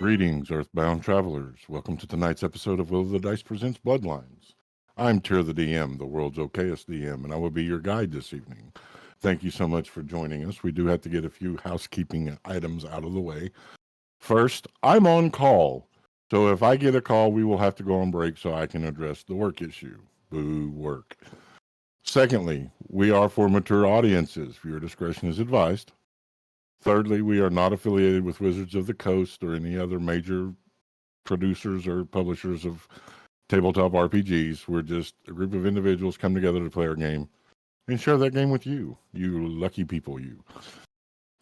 Greetings, Earthbound travelers. Welcome to tonight's episode of Will of the Dice Presents Bloodlines. I'm Tyr the DM, the world's okayest DM, and I will be your guide this evening. Thank you so much for joining us. We do have to get a few housekeeping items out of the way. First, I'm on call, so if I get a call, we will have to go on break so I can address the work issue. Boo, work. Secondly, we are for mature audiences. Your discretion is advised. Thirdly, we are not affiliated with Wizards of the Coast or any other major producers or publishers of tabletop RPGs. We're just a group of individuals come together to play our game and share that game with you, you lucky people, you.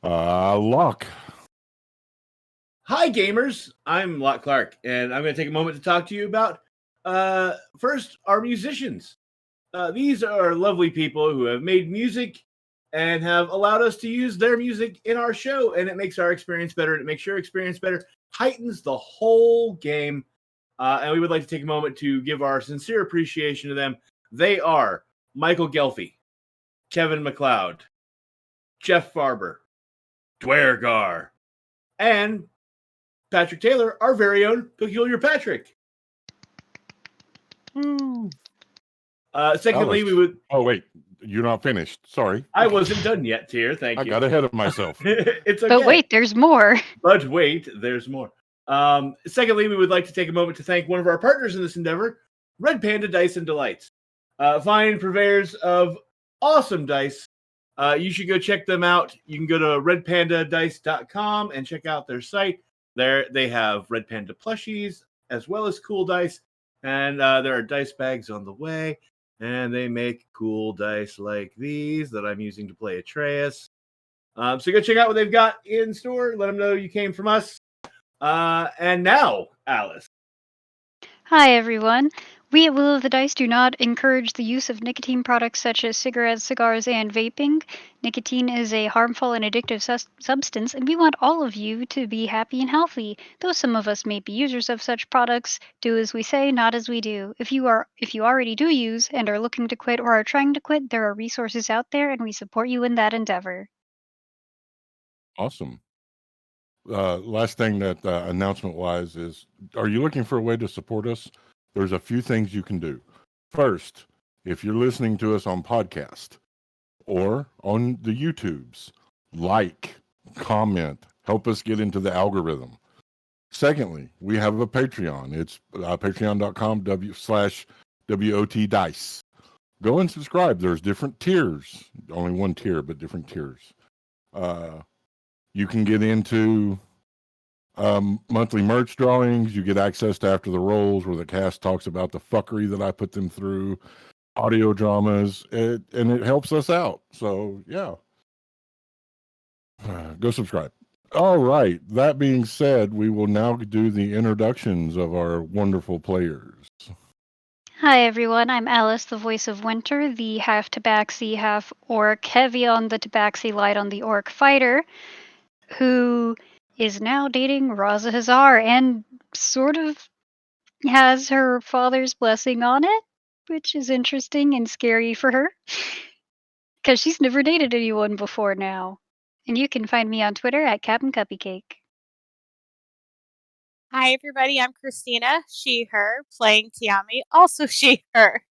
Locke. Hi, gamers. I'm Locke Clark, and I'm going to take a moment to talk to you about first our musicians. These are lovely people who have made music and have allowed us to use their music in our show, and it makes our experience better. And it makes your experience better, heightens the whole game. And we would like to take a moment to give our sincere appreciation to them. They are Michael Gelfie, Kevin McLeod, Jeff Farber, Dwergar, and Patrick Taylor, our very own Peculiar Patrick. Secondly, Alice. we would. Oh, wait. You're not finished. Sorry. I wasn't done yet, Tier. Thank I you. got ahead of myself. It's okay. But wait, there's more. But wait, there's more. Secondly, we would like to take a moment to thank one of our partners in this endeavor, Red Panda Dice and Delights. Fine purveyors of awesome dice. You should go check them out. You can go to redpandadice.com and check out their site. There they have Red Panda plushies as well as cool dice. And there are dice bags on the way. And they make cool dice like these that I'm using to play Atreus. So go check out what they've got in store. Let them know you came from us. And now, Alice. Hi, everyone. We at Will of the Dice do not encourage the use of nicotine products such as cigarettes, cigars, and vaping. Nicotine is a harmful and addictive substance, and we want all of you to be happy and healthy. Though some of us may be users of such products, do as we say, not as we do. If you already do use and are looking to quit or are trying to quit, there are resources out there, and we support you in that endeavor. Awesome. Last thing that announcement wise is, are you looking for a way to support us? There's a few things you can do. First, if you're listening to us on podcast or on the YouTubes, like, comment, help us get into the algorithm. Secondly, we have a Patreon. It's patreon.com/WOT Dice. Go and subscribe. There's different tiers. Only one tier, but different tiers. You can get into monthly merch drawings. You get access to After the Rolls, where the cast talks about the fuckery that I put them through, audio dramas, and it helps us out. So, yeah. Go subscribe. All right. That being said, we will now do the introductions of our wonderful players. Hi everyone, I'm Alice, the voice of Winter, the half tabaxi, half orc, heavy on the tabaxi, light on the orc fighter, who is now dating Raza Hazar and sort of has her father's blessing on it, which is interesting and scary for her. Because she's never dated anyone before now. And you can find me on Twitter at Captain Cupcake. Hi, everybody. I'm Christina, she, her, playing Tiami, also she, her.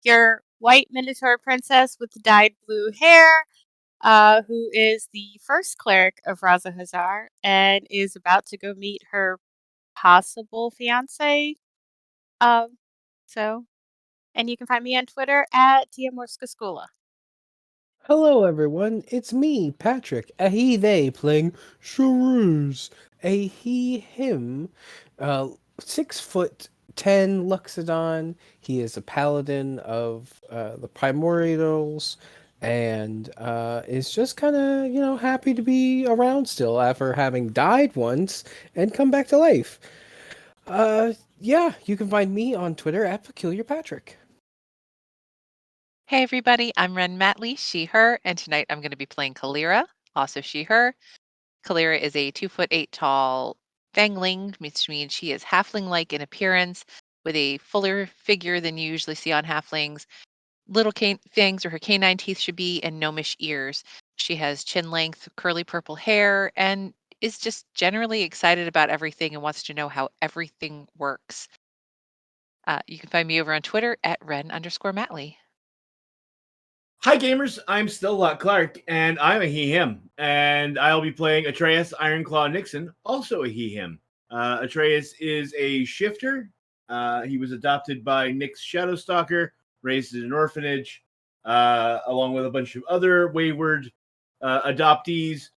Your white Minotaur princess with the dyed blue hair, who is the first cleric of Raza Hazar and is about to go meet her possible fiance. And you can find me on Twitter at Diamorskaskula. Hello, everyone. It's me, Patrick, a he, they, playing Shrews, a he, him, 6'10" Luxodon. He is a paladin of the Primordials and is just kind of, happy to be around still after having died once and come back to life. Yeah, you can find me on Twitter at Peculiar Patrick. Hey everybody, I'm Ren Matley, she, her, and tonight I'm going to be playing Kalira, also she, her. Kalira is a 2'8" tall fangling, which means she is halfling-like in appearance, with a fuller figure than you usually see on halflings. Little fangs where her canine teeth should be, and gnomish ears. She has chin-length, curly purple hair, and is just generally excited about everything and wants to know how everything works. You can find me over on Twitter at Ren_Matley. Hi, gamers. I'm still Clark, and I'm a he/him, and I'll be playing Atreus Ironclaw Nixon, also a he/him. Atreus is a shifter. He was adopted by Nyx Shadowstalker, raised in an orphanage, along with a bunch of other wayward adoptees,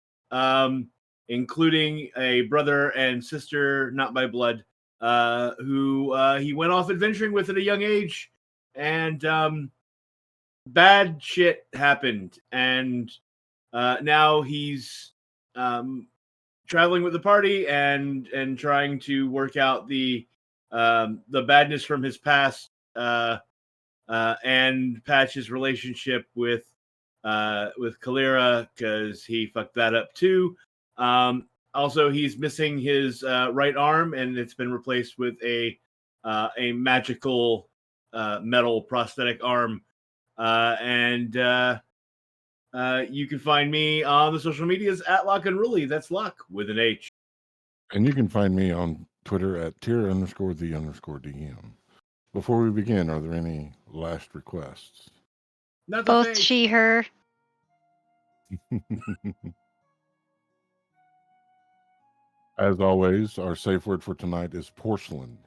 including a brother and sister, not by blood, who he went off adventuring with at a young age, and bad shit happened, and now he's traveling with the party and trying to work out the badness from his past, and patch his relationship with Kalira, because he fucked that up too. Also, he's missing his right arm, and it's been replaced with a magical metal prosthetic arm. You can find me on the social medias at Lock Unruly. That's Lock with an H. And you can find me on Twitter at tier_the_DM. Before we begin, are there any last requests? Not the Both face. she, her. As always, our safe word for tonight is porcelain.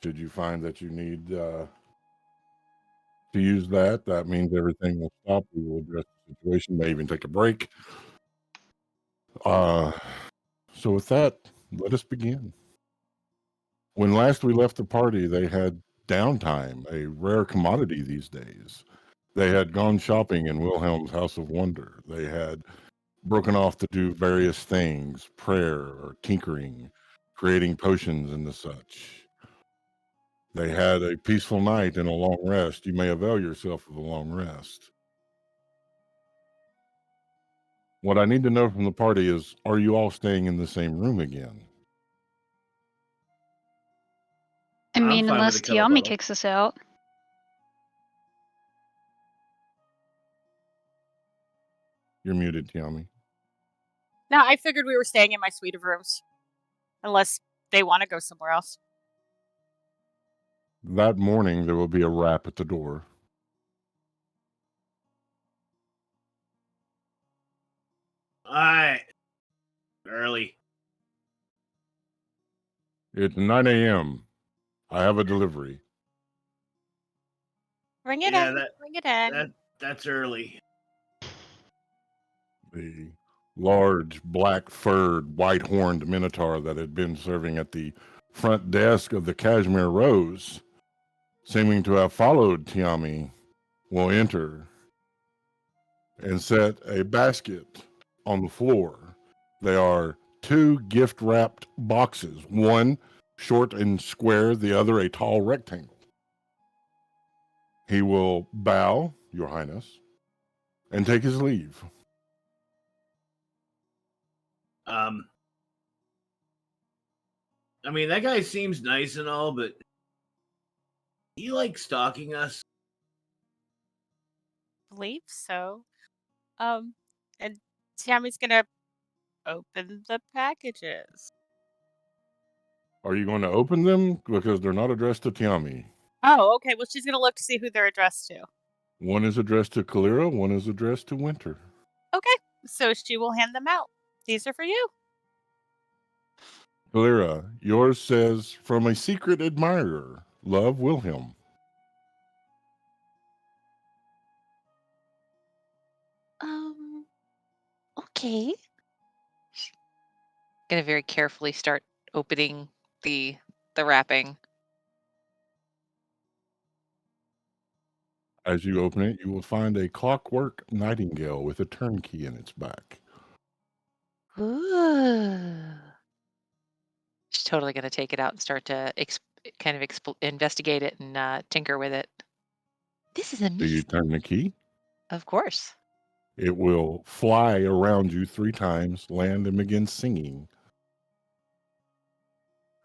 Should you find that you need to use that, that means everything will stop. We will address the situation, may even take a break. So with that, let us begin. When last we left the party, they had downtime, a rare commodity these days. They had gone shopping in Wilhelm's House of Wonder. They had broken off to do various things, prayer or tinkering, creating potions and the such. They had a peaceful night and a long rest. You may avail yourself of a long rest. What I need to know from the party is, are you all staying in the same room again? I I'm mean, fine with unless the cuddle Tiami puddle. kicks us out. You're muted, Tiami. No, I figured we were staying in my suite of rooms. Unless they want to go somewhere else. That morning, there will be a rap at the door. All right. Early. It's 9 a.m. I have a delivery. Bring it Yeah, in. Bring it in. that's early. The large, black-furred, white-horned minotaur that had been serving at the front desk of the Cashmere Rose, seeming to have followed Tiami, will enter and set a basket on the floor. They are two gift-wrapped boxes, one short and square, the other a tall rectangle. He will bow, Your Highness, and take his leave. I mean, that guy seems nice and all, but he likes stalking us. Believe so. And Tammy's gonna open the packages. Are you going to open them? Because they're not addressed to Tiami. Oh, okay. Well, she's gonna look to see who they're addressed to. One is addressed to Kalira, one is addressed to Winter. Okay, so she will hand them out. These are for you. Kalira, yours says, from a secret admirer, love Wilhelm. Okay. Gonna very carefully start opening the wrapping. As you open it, you will find a clockwork nightingale with a turnkey in its back. Ooh. She's totally gonna take it out and start to investigate it and tinker with it. This is Do you amazing. turn the key? Of course. It will fly around you 3 times, land, and begin singing.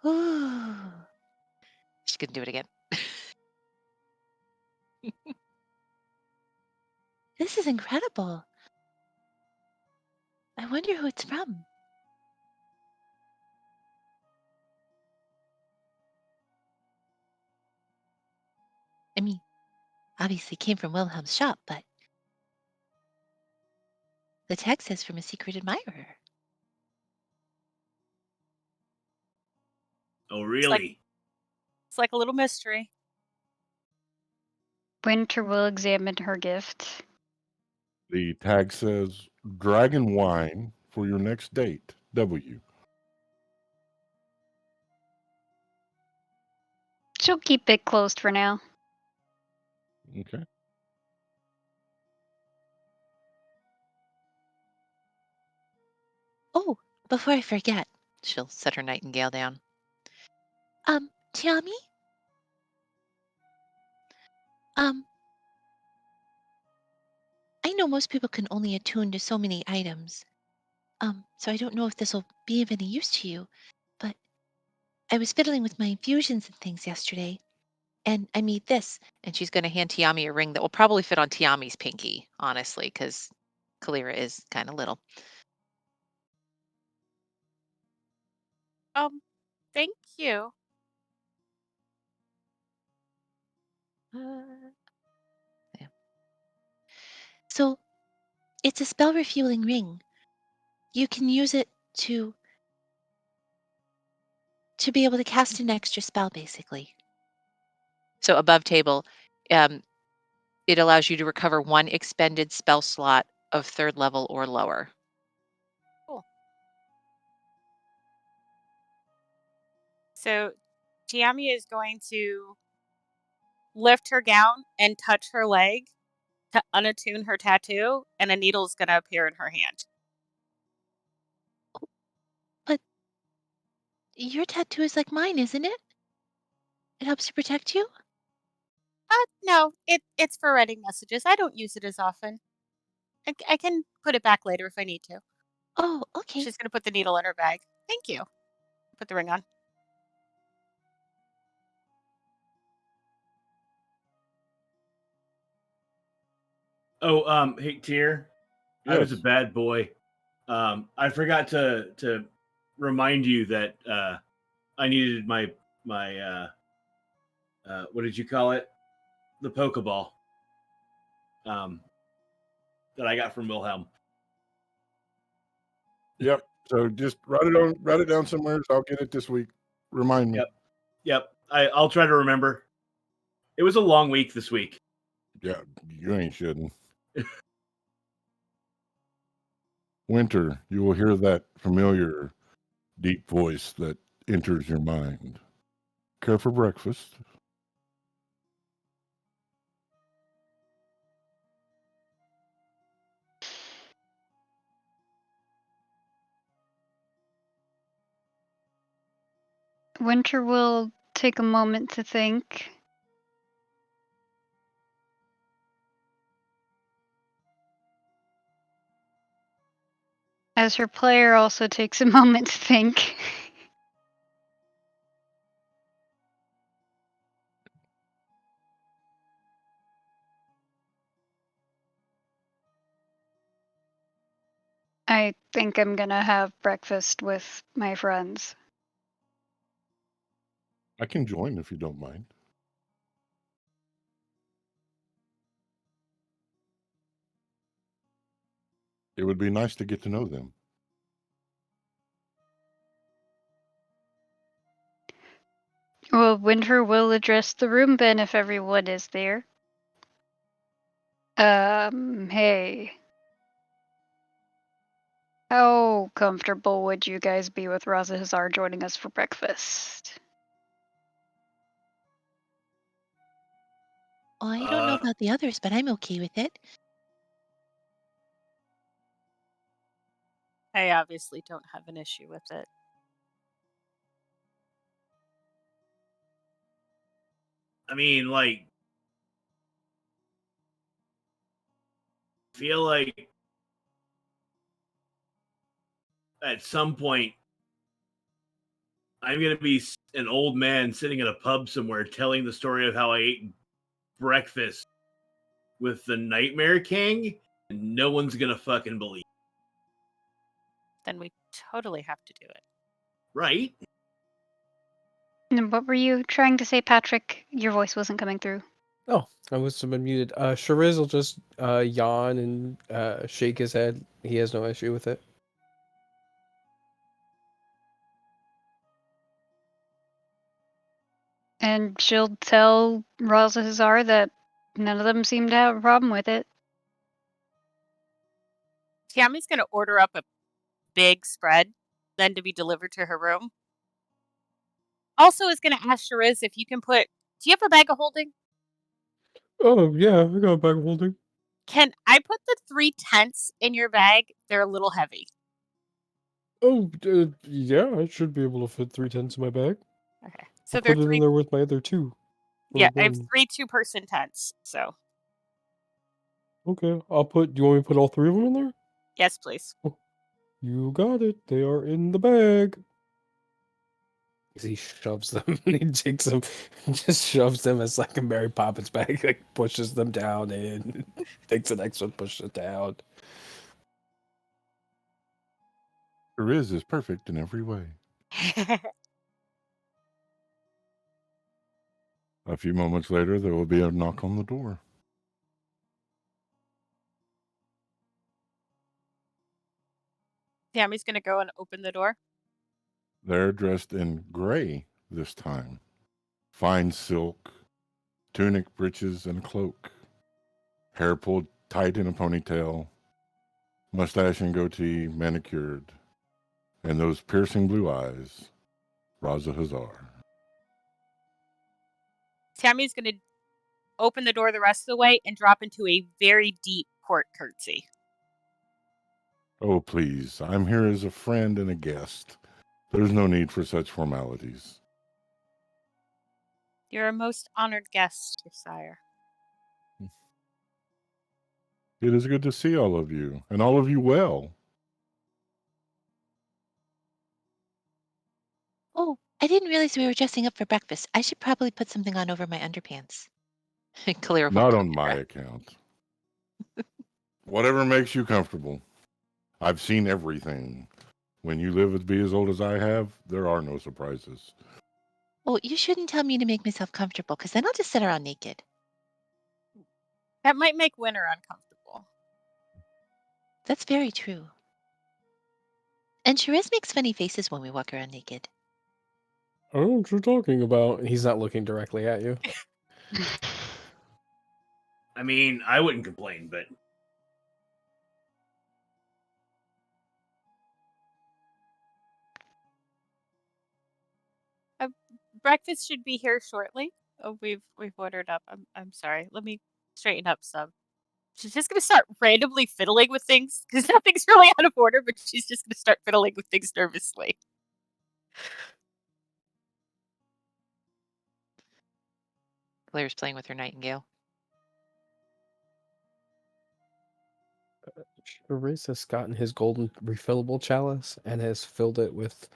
Ooh. She's gonna do it again. This is incredible. I wonder who it's from. obviously came from Wilhelm's shop, but the tag says from a secret admirer. Oh, like- really? It's like a little mystery. Winter will examine her gift. The tag says dragon wine for your next date. W. She'll keep it closed for now. Okay. Oh, before I forget, she'll set her nightingale down. Tiami? I know most people can only attune to so many items. So I don't know if this will be of any use to you, but I was fiddling with my infusions and things yesterday, and I made this. And she's going to hand Tiami a ring that will probably fit on Tiami's pinky, honestly, because Kalira is kind of little. Thank you. Yeah. So it's a spell refueling ring. You can use it to be able to cast an extra spell, basically. So above table, it allows you to recover one expended spell slot of 3rd level or lower. Cool. So Tiami is going to lift her gown and touch her leg to unattune her tattoo, and a needle is going to appear in her hand. But your tattoo is like mine, isn't it? It helps to protect you? No, it's for writing messages. I don't use it as often. I can put it back later if I need to. Oh, okay. She's going to put the needle in her bag. Thank you. Put the ring on. Oh, hey, Tier. I was a Yes. bad boy. I forgot to remind you that I needed my what did you call it? The Pokeball. That I got from Wilhelm. Yep. So just write it down somewhere. So I'll get it this week. Remind me. Yep. I'll try to remember. It was a long week this week. Yeah, you ain't shouldn't. Winter, you will hear that familiar deep voice that enters your mind. Care for breakfast? Winter will take a moment to think. As her player also takes a moment to think. I think I'm gonna have breakfast with my friends. I can join if you don't mind. It would be nice to get to know them. Well, Winter will address the room then if everyone is there. Hey. How comfortable would you guys be with Raza Hazar joining us for breakfast? Oh, I don't know about the others, but I'm okay with it. I obviously don't have an issue with it. I mean, like, feel like at some point I'm gonna be an old man sitting in a pub somewhere telling the story of how I ate breakfast with the Nightmare King, and no one's gonna fucking believe. Then we totally have to do it. Right? And what were you trying to say, Patrick? Your voice wasn't coming through. Oh, I must have been muted. Shariz will just yawn and shake his head. He has no issue with it. And she'll tell Raza Hazar that none of them seem to have a problem with it. Tiami's going to order up a big spread, then to be delivered to her room. Also is going to ask Shariz if you can put... Do you have a bag of holding? Oh, yeah, I got a bag of holding. Can I put the 3 tents in your bag? They're a little heavy. Oh, yeah, I should be able to fit 3 tents in my bag. Okay. So I'll they're put it 3... in there with my other 2. Yeah, I have One. 3 2-person tents, so... Okay, I'll put... Do you want me to put all 3 of them in there? Yes, please. You got it. They are in the bag. He shoves them. He takes them, just shoves them as like a Mary Poppins bag, like pushes them down and takes the next one, pushes it down. Riz is perfect in every way. A few moments later, there will be a knock on the door. Tiami's going to go and open the door. They're dressed in gray this time. Fine silk, tunic, breeches, and cloak. Hair pulled tight in a ponytail. Mustache and goatee manicured. And those piercing blue eyes. Raza Hazar. Tiami's going to open the door the rest of the way and drop into a very deep court curtsy. Oh, please. I'm here as a friend and a guest. There's no need for such formalities. You're a most honored guest, your sire. It is good to see all of you, and all of you well. Oh, I didn't realize we were dressing up for breakfast. I should probably put something on over my underpants. Kalira Not will on my account. Whatever makes you comfortable. I've seen everything. When you live to be as old as I have, there are no surprises. Oh, you shouldn't tell me to make myself comfortable, because then I'll just sit around naked. That might make Winter uncomfortable. That's very true. And Shariz makes funny faces when we walk around naked. I don't know what you're talking about. He's not looking directly at you. I mean, I wouldn't complain, but Breakfast should be here shortly. Oh, we've ordered up. I'm sorry. Let me straighten up some. She's just gonna start randomly fiddling with things because nothing's really out of order, but she's just gonna start fiddling with things nervously. Kalira's playing with her nightingale. Shariz has gotten his golden refillable chalice and has filled it with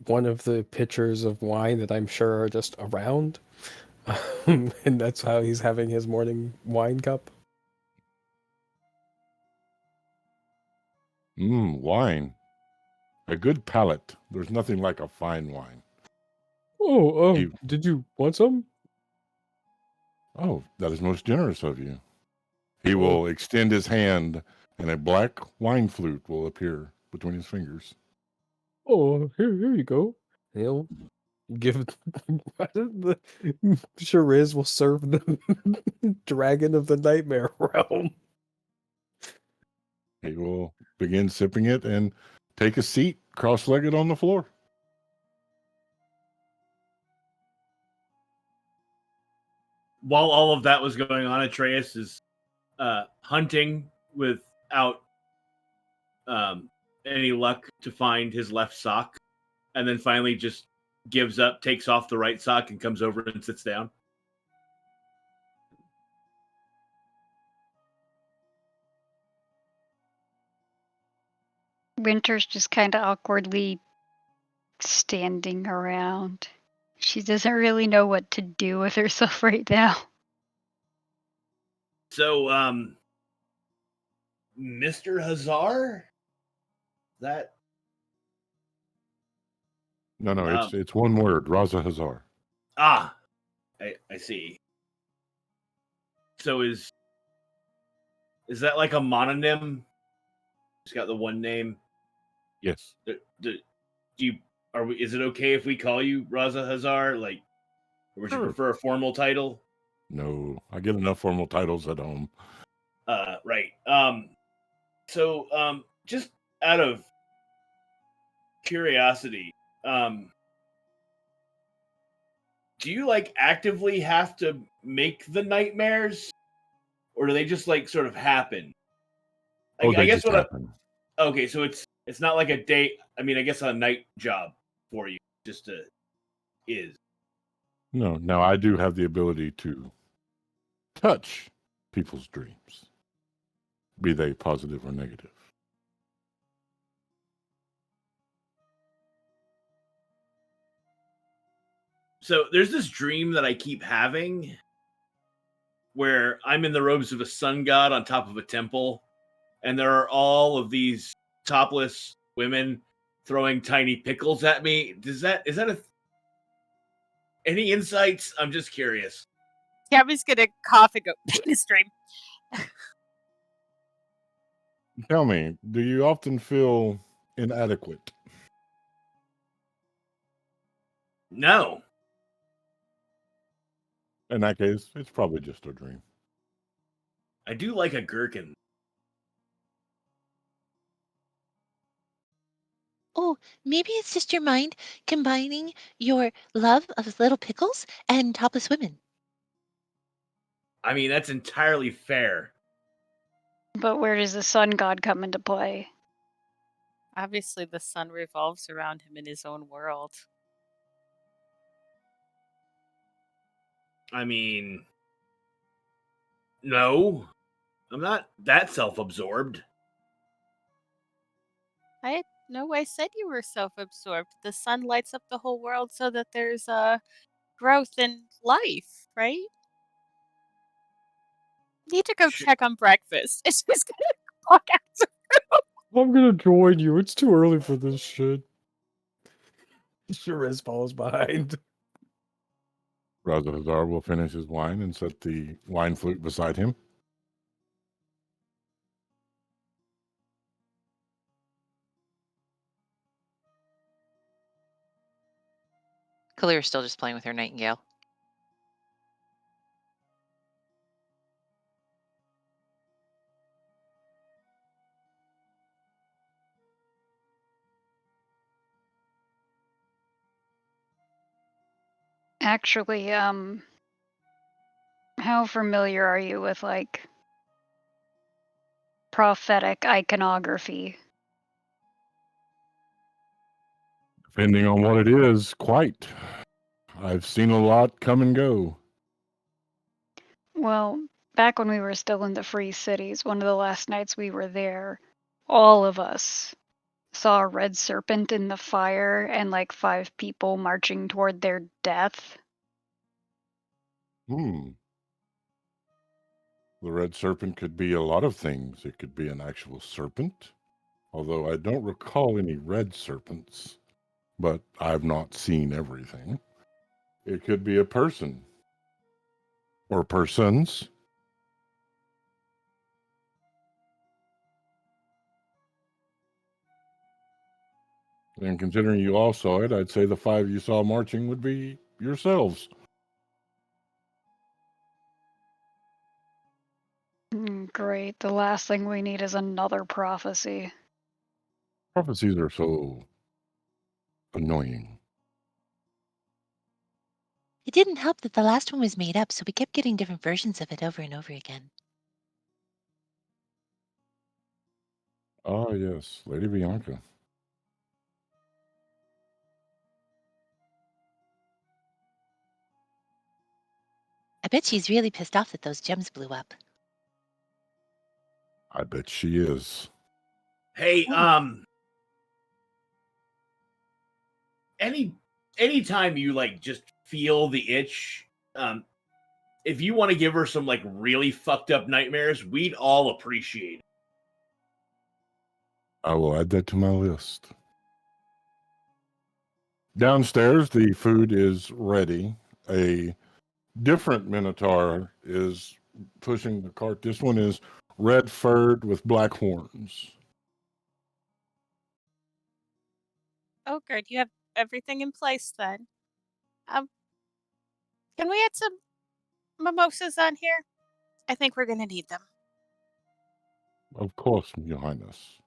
one of the pitchers of wine that I'm sure are just around. And that's how he's having his morning wine cup. Wine. A good palate. There's nothing like a fine wine. Oh, did you want some? Oh, that is most generous of you. He Oh. will extend his hand, and a black wine flute will appear between his fingers. Oh, here you go. He'll give it. Shariz will serve the dragon of the nightmare realm. He will begin sipping it and take a seat cross-legged on the floor. while all of that was going on, Atreus is hunting without any luck to find his left sock, and then finally just gives up, takes off the right sock, and comes over and sits down. Winter's just kind of awkwardly standing around. She doesn't really know what to do with herself right now. So, Mr. Hazar? That? No, it's one word, Raza Hazar. I see. So is that like a mononym? It's got the one name. Yes. Do you is it okay if we call you Raza Hazar? Like, or would you Sure. prefer a formal title? No, I get enough formal titles at home. Right. So just out of curiosity, do you like actively have to make the nightmares, or do they just like sort of happen? Oh, I they guess just what happen. okay, so it's not like a day. I mean, I guess a night job for you, just is. No, now I do have the ability to touch people's dreams, be they positive or negative. So there's this dream that I keep having where I'm in the robes of a sun god on top of a temple, and there are all of these topless women throwing tiny pickles at me. Is that any insights? I'm just curious. Tiami's gonna cough and go, penis dream. Tell me, do you often feel inadequate? No. In that case, it's probably just a dream. I do like a gherkin. Oh, maybe it's just your mind combining your love of little pickles and topless women. I mean, that's entirely fair. But where does the sun god come into play? Obviously, the sun revolves around him in his own world. I mean, no. I'm not that self-absorbed. No, I said you were self-absorbed. The sun lights up the whole world so that there's growth and life, right? Need to go check on breakfast. It's just gonna walk out. I'm gonna join you. It's too early for this shit. Shiraz falls behind. Raza Hazar will finish his wine and set the wine flute beside him. Kalira's still just playing with her nightingale. Actually, how familiar are you with like prophetic iconography? Depending on what it is, quite. I've seen a lot come and go. Well, back when we were still in the Free Cities, one of the last nights we were there, all of us saw a red serpent in the fire and like 5 people marching toward their death. The red serpent could be a lot of things. It could be an actual serpent, although I don't recall any red serpents, but I've not seen everything. It could be a person or persons. And considering you all saw it, I'd say the 5 you saw marching would be yourselves. Great. The last thing we need is another prophecy. Prophecies are so annoying. It didn't help that the last one was made up, so we kept getting different versions of it over and over again. Ah, yes, Lady Bianca. I bet she's really pissed off that those gems blew up. I bet she is. Hey, anytime you like just feel the itch, if you want to give her some like really fucked up nightmares, we'd all appreciate it. I will add that to my list. Downstairs, the food is ready. A different Minotaur is pushing the cart. This one is red furred with black horns. Oh, good. You have everything in place then. Um, can we add some mimosas on here? I think we're gonna need them. Of course, Your Highness.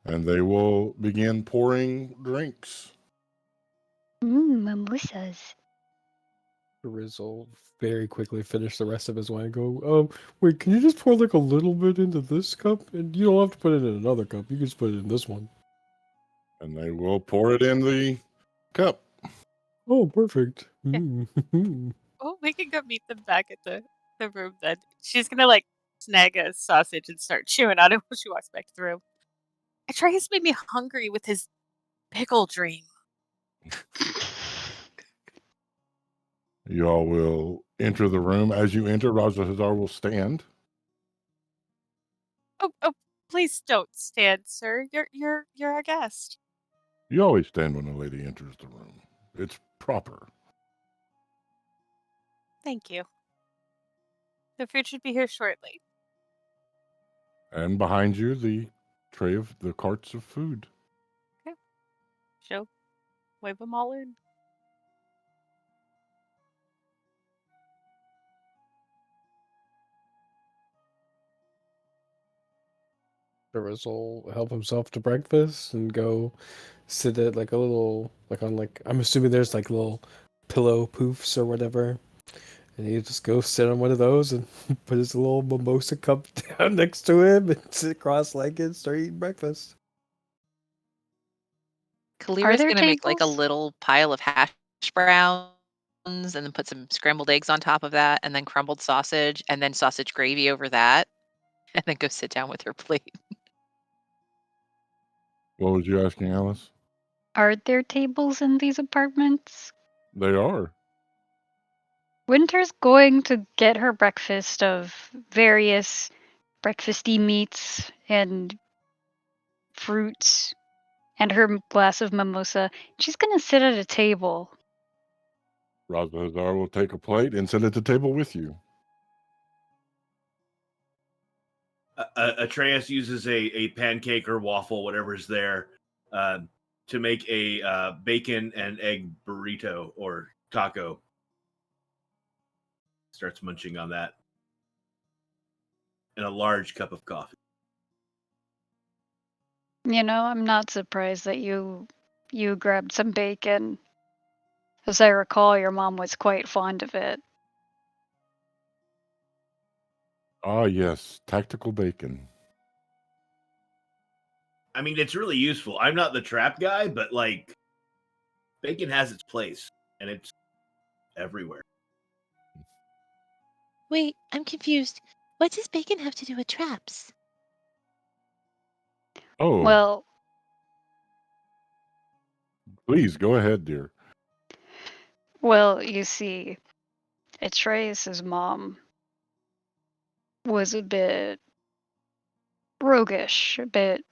And they will begin pouring drinks. Mimosas. Riz will very quickly finish the rest of his wine and go, wait, can you just pour like a little bit into this cup? And you don't have to put it in another cup. You can just put it in this one. And they will pour it in the cup. Oh, perfect. Oh, we can go meet them back at the room then. She's gonna like snag a sausage and start chewing on it when she walks back to the room. Atreus made me hungry with his pickle dream. You all will enter the room. As you enter, Raja Hazar will stand. Oh, please don't stand, sir. You're our guest. You always stand when a lady enters the room. It's proper. Thank you. The food should be here shortly. And behind you, the tray of the carts of food. Okay. She'll wave them all in. Riz will help himself to breakfast and go sit at like a little, like on like, I'm assuming there's like little pillow poofs or whatever. And he just go sit on one of those and put his little mimosa cup down next to him and sit cross-legged and start eating breakfast. Kalira's there gonna make like a tables? little pile of hash browns and then put some scrambled eggs on top of that and then crumbled sausage and then sausage gravy over that and then go sit down with her plate. What was you asking, Alice? Are there tables in these apartments? They are. Winter's going to get her breakfast of various breakfasty meats and fruits and her glass of mimosa. She's going to sit at a table. Raja Hazar will take a plate and sit at the table with you. Atreus uses a pancake or waffle, whatever's there, to make a bacon and egg burrito or taco. Starts munching on that. And a large cup of coffee. You know, I'm not surprised that you grabbed some bacon. As I recall, your mom was quite fond of it. Ah, yes, tactical bacon. I mean, it's really useful. I'm not the trap guy, but like, bacon has its place, and it's everywhere. Wait, I'm confused. What does bacon have to do with traps? Oh, Well, please go ahead, dear. you see, Atreus's mom was a bit roguish, a bit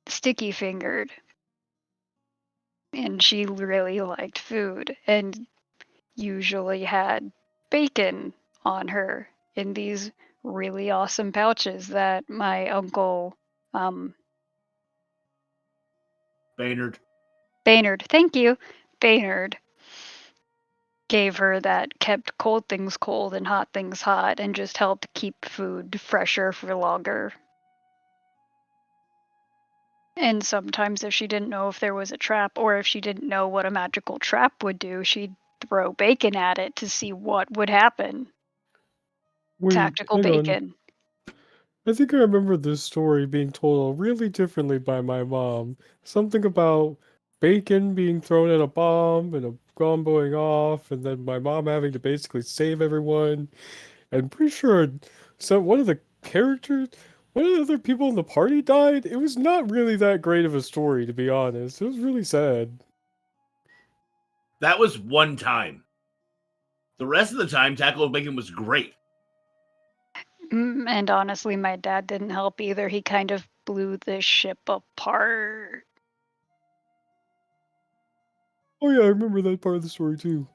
sticky fingered, and she really liked food and usually had bacon on her in these really awesome pouches that my uncle Baynard. Baynard, thank you, Baynard gave her that kept cold things cold and hot things hot and just helped keep food fresher for longer. And sometimes if she didn't know if there was a trap or if she didn't know what a magical trap would do, she'd throw bacon at it to see what would happen. Wait, Tactical hang on. bacon. I think I remember this story being told really differently by my mom. Something about bacon being thrown at a bomb and a bomb going off, and then my mom having to basically save everyone. I'm pretty sure one of the characters, one of the other people in the party died. It was not really that great of a story, to be honest. It was really sad. That was one time. The rest of the time, tactical bacon was great. And honestly, my dad didn't help either. He kind of blew the ship apart. Oh yeah, I remember that part of the story too.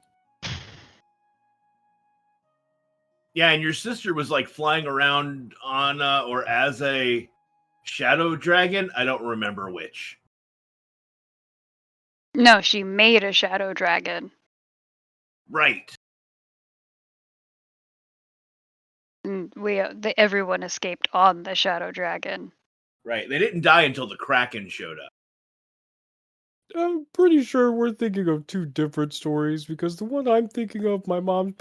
Yeah, and your sister was like flying around on or as a shadow dragon. I don't remember which. No, she made a shadow dragon. Right. And everyone escaped on the shadow dragon. Right. They didn't die until the Kraken showed up. I'm pretty sure we're thinking of two different stories because the one I'm thinking of, my mom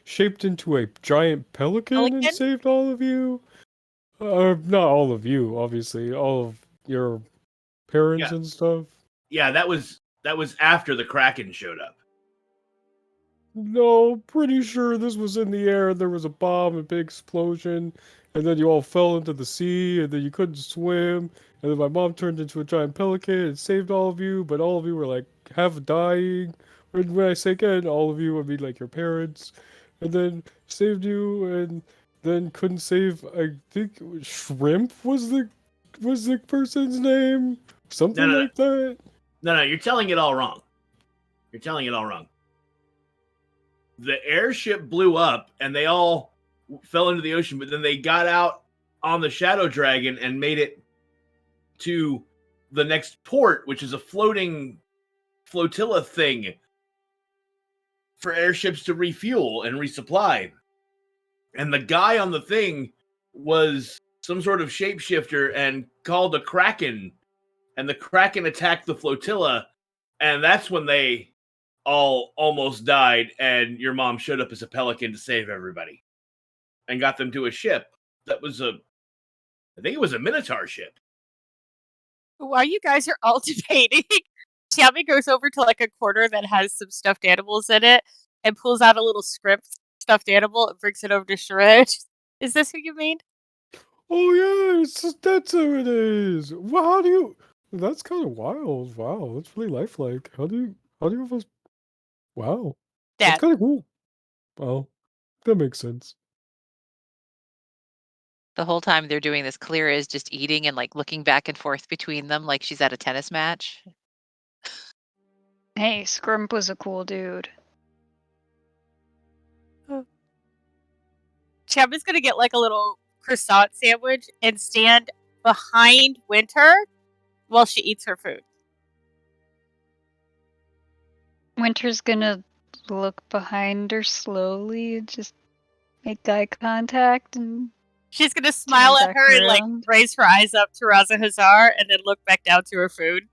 shaped into a giant pelican and Pelican? saved all of you. Not all of you, obviously, all of your parents Yeah. and stuff. Yeah, that was after the Kraken showed up. No, pretty sure this was in the air. There was a bomb, a big explosion, and then you all fell into the sea, and then you couldn't swim. And then my mom turned into a giant pelican and saved all of you, but all of you were like half dying. And when I say again, all of you, I mean like your parents, and then saved you, and then couldn't save. I think it was Shrimp was the person's name, something No. like that. No, you're telling it all wrong. You're telling it all wrong. The airship blew up and they all fell into the ocean, but then they got out on the Shadow Dragon and made it to the next port, which is a floating flotilla thing for airships to refuel and resupply. And the guy on the thing was some sort of shapeshifter and called a Kraken, and the Kraken attacked the flotilla, and that's when they all almost died, and your mom showed up as a pelican to save everybody and got them to a ship that was I think it was a Minotaur ship. While you guys are all debating, Tammy goes over to like a corner that has some stuffed animals in it and pulls out a little script stuffed animal and brings it over to Shrek. Is this who you mean? Oh yes, that's who it is. Well, how do you? That's kind of wild. Wow, that's really lifelike. How do you have a? Wow, that's Dad. kind of cool. Well, that makes sense. The whole time they're doing this, Kalira is just eating and like looking back and forth between them like she's at a tennis match. Hey, Scrump was a cool dude. Tammy's gonna get like a little croissant sandwich and stand behind Winter while she eats her food. Winter's gonna look behind her slowly and just make eye contact and She's gonna smile at back her and like around. raise her eyes up to Raza Hazar and then look back down to her food.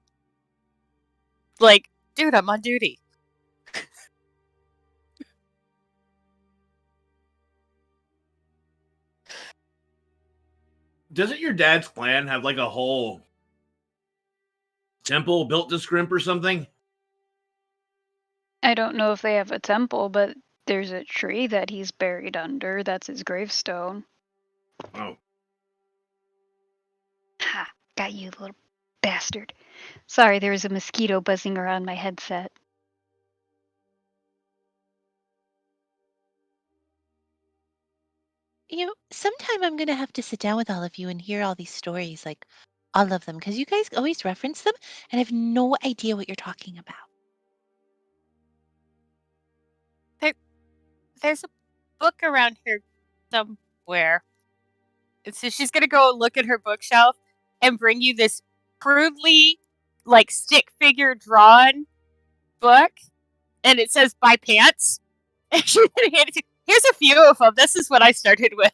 Like, dude, I'm on duty. Doesn't your dad's clan have like a whole temple built to Scrimp or something? I don't know if they have a temple, but there's a tree that he's buried under. That's his gravestone. Oh. Ha! Got you, little bastard. Sorry, there was a mosquito buzzing around my headset. You know, sometime I'm gonna have to sit down with all of you and hear all these stories, like all of them, because you guys always reference them, and I have no idea what you're talking about. There's a book around here somewhere. And so she's gonna go look at her bookshelf and bring you this crudely, like stick figure drawn book, and it says "Buy Pants." And she's gonna hand it to. Here's a few of them. This is what I started with.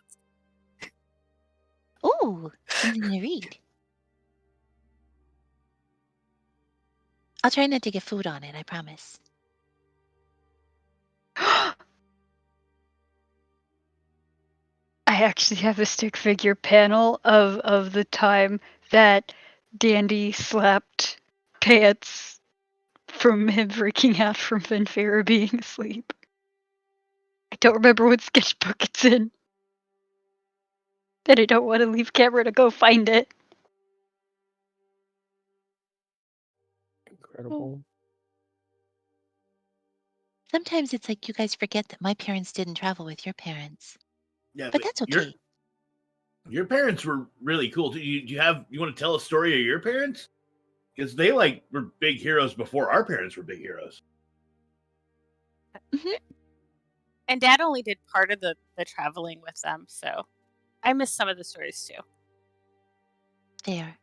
Ooh, something to read. I'll try not to get food on it, I promise. I actually have a stick figure panel of the time that Dandy slapped Pants from him freaking out from Finfera being asleep. I don't remember what sketchbook it's in. And I don't want to leave camera to go find it. Incredible. Sometimes it's like you guys forget that my parents didn't travel with your parents. Yeah, But that's okay. Your parents were really cool. Do you want to tell a story of your parents? Because they like were big heroes before our parents were big heroes. Mhm. And Dad only did part of the traveling with them, so I miss some of the stories too. There.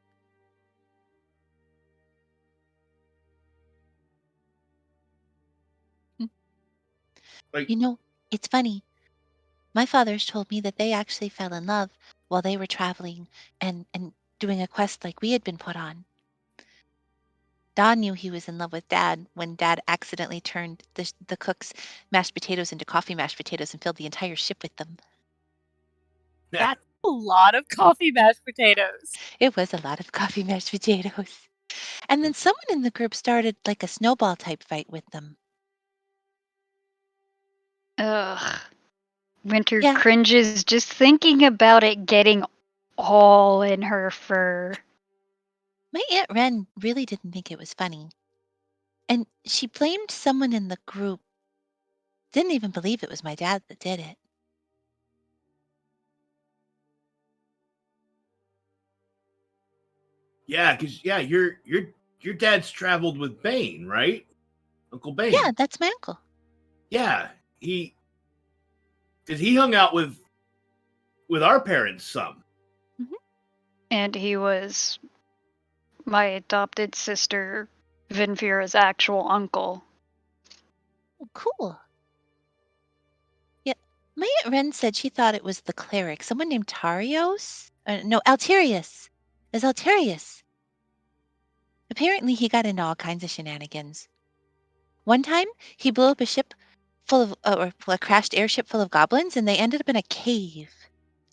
Like, You know, it's funny. My father's told me that they actually fell in love while they were traveling and doing a quest like we had been put on. Don knew he was in love with Dad when Dad accidentally turned the cook's mashed potatoes into coffee mashed potatoes and filled the entire ship with them. That's a lot of coffee mashed potatoes. It was a lot of coffee mashed potatoes. And then someone in the group started like a snowball type fight with them. Ugh. Winter Yeah. cringes just thinking about it getting all in her fur. My Aunt Wren really didn't think it was funny. And she blamed someone in the group. Didn't even believe it was my dad that did it. yeah, because your dad's traveled with Bane, right? Uncle Bane. Yeah, that's my uncle. Yeah, because he hung out with our parents some. And he was my adopted sister, Vinfira's actual uncle. Oh, cool. Yeah, my Aunt Wren said she thought it was the cleric, someone named Tarios. No, Alterius. It's Alterius. Apparently, he got into all kinds of shenanigans. One time, he blew up a ship full of, or a crashed airship full of goblins, and they ended up in a cave.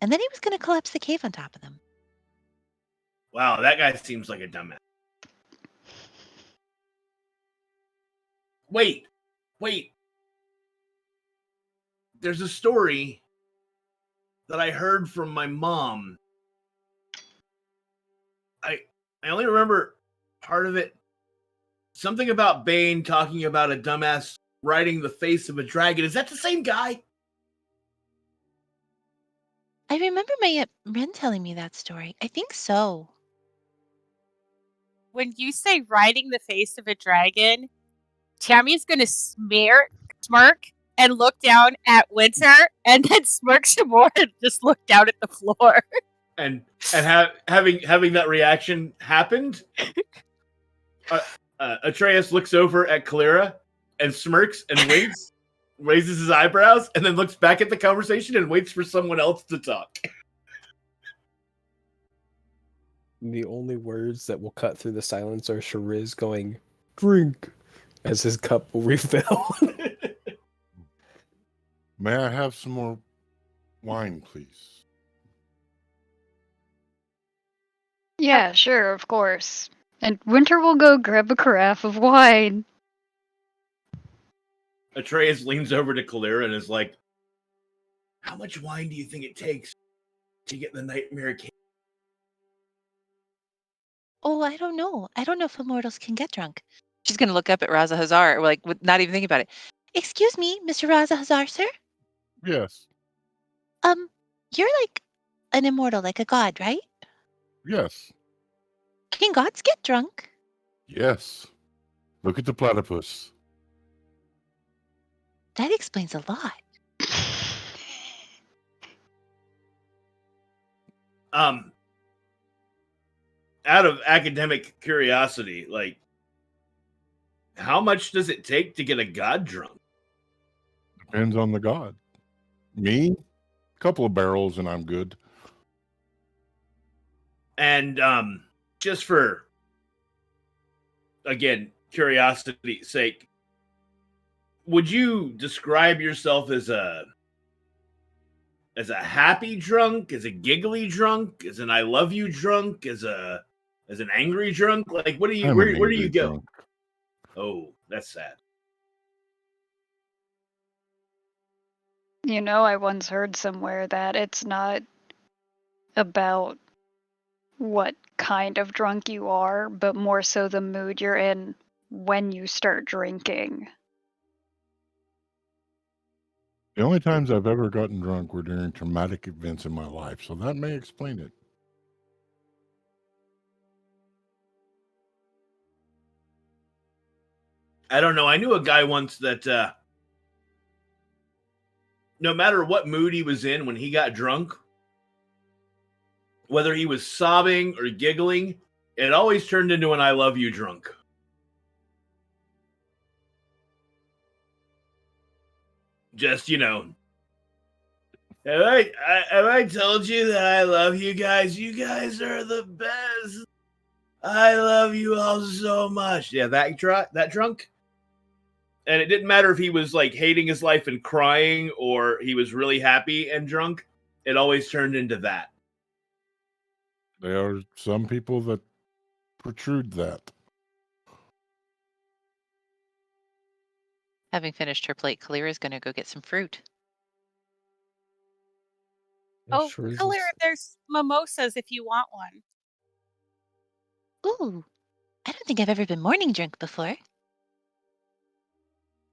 And then he was going to collapse the cave on top of them. Wow, that guy seems like a dumbass. Wait. There's a story that I heard from my mom. I only remember part of it. Something about Bane talking about a dumbass riding the face of a dragon. Is that the same guy? I remember my Aunt Wren telling me that story. I think so. When you say riding the face of a dragon, Tammy's gonna smirk, and look down at Winter, and then smirk some more and just look down at the floor. And having that reaction happened, Atreus looks over at Kalira and smirks and winks, raises his eyebrows, and then looks back at the conversation and waits for someone else to talk. The only words that will cut through the silence are Shariz going, "Drink," as his cup will refill. May I have some more wine, please? Yeah, sure, of course. And Winter will go grab a carafe of wine. Atreus leans over to Kalira and is like, "How much wine do you think it takes to get the nightmare king?" Oh, I don't know. I don't know if immortals can get drunk. She's going to look up at Raza Hazar, like, not even thinking about it. Excuse me, Mr. Raza Hazar, sir? Yes. You're like an immortal, like a god, right? Yes. Can gods get drunk? Yes. Look at the platypus. That explains a lot. Out of academic curiosity, like, how much does it take to get a god drunk? Depends on the god. Me? A couple of barrels and I'm good. And just for, again, curiosity's sake, would you describe yourself as a happy drunk, as a giggly drunk, as an I love you drunk, as an angry drunk? Like, what do you I'm where an do you angry go? drunk. Oh, that's sad. You know, I once heard somewhere that it's not about what kind of drunk you are, but more so the mood you're in when you start drinking. The only times I've ever gotten drunk were during traumatic events in my life, so that may explain it. I don't know. I knew a guy once that no matter what mood he was in when he got drunk, whether he was sobbing or giggling, it always turned into an I love you drunk. Just, have I told you that I love you guys? You guys are the best. I love you all so much. Yeah, that drunk. And it didn't matter if he was like hating his life and crying or he was really happy and drunk. It always turned into that. There are some people that protrude that. Having finished her plate, Kalira is going to go get some fruit. Oh, Sure is Kalira, there's mimosas if you want one. Ooh, I don't think I've ever been morning drunk before.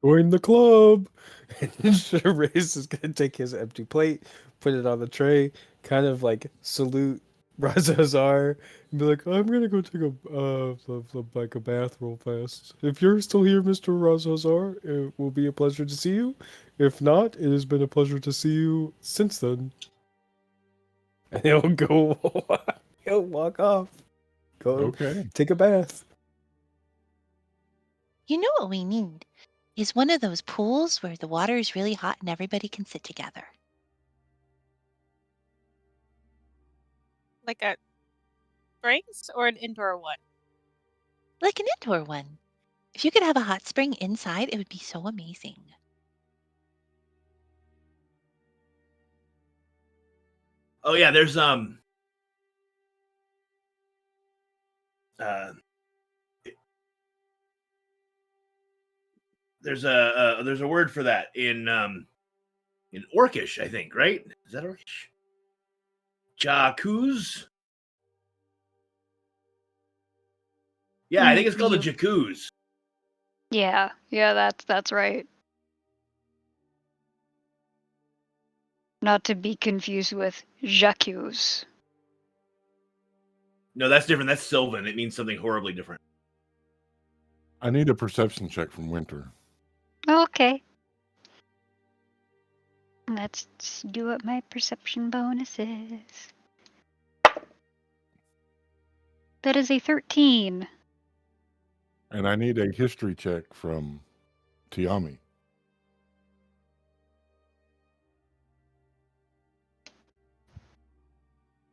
Join the club. And Charisse is gonna take his empty plate, put it on the tray, kind of like salute Razazar, and be like, "I'm gonna go take a bath real fast. If you're still here, Mr. Razazar, it will be a pleasure to see you. If not, it has been a pleasure to see you since then." And he'll go. He'll walk off. Go Okay. take a bath. You know what we need is one of those pools where the water is really hot and everybody can sit together. Like a springs or an indoor one? Like an indoor one. If you could have a hot spring inside, it would be so amazing. Oh yeah, there's there's a word for that in Orcish, I think, right? Is that Orcish? Jacuz? Yeah, I think it's called a jacuz. Yeah, that's right. Not to be confused with jacuz. No, that's different. That's Sylvan. It means something horribly different. I need a perception check from Winter. Okay. Let's do what my perception bonus is. That is a 13. And I need a history check from Tiami.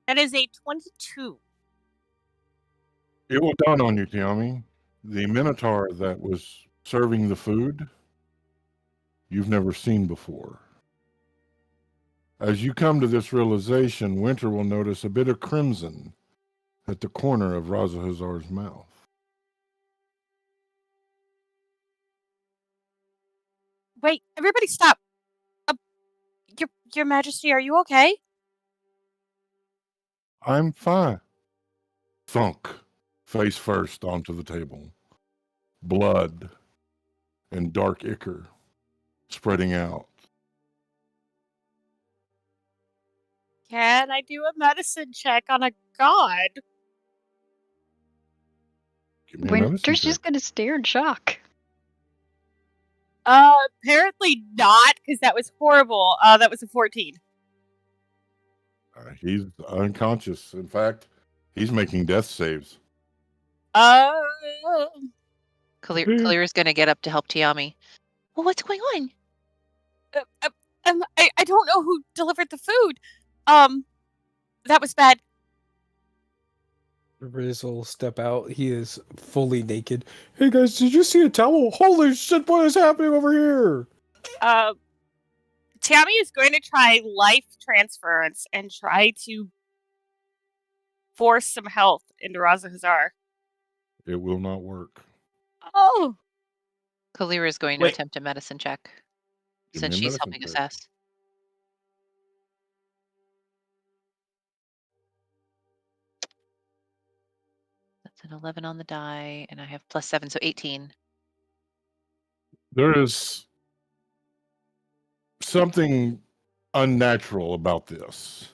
That is a 22. It will dawn on you, Tiami. The Minotaur that was serving the food, you've never seen before. As you come to this realization, Winter will notice a bit of crimson at the corner of Razahazar's mouth. Wait, everybody stop. Your Majesty, are you okay? I'm fine. Thunk, face first onto the table. Blood and dark ichor spreading out. Can I do a medicine check on a god? Give me a medicine Winter's check. just gonna stare in shock. Apparently not, because that was horrible. That was a 14. He's unconscious. In fact, he's making death saves. Kalira's going to get up to help Tiami. Well, what's going on? I don't know who delivered the food. That was bad. Riz will step out. He is fully naked. Hey guys, did you see a towel? Holy shit, what is happening over here? Tammy is going to try life transference and try to force some health into Razahazar. It will not work. Oh. Kalira is going to attempt a medicine check Give since me a she's medicine helping check. assess. That's an 11 on the die, and I have +7, so 18. There is something unnatural about this.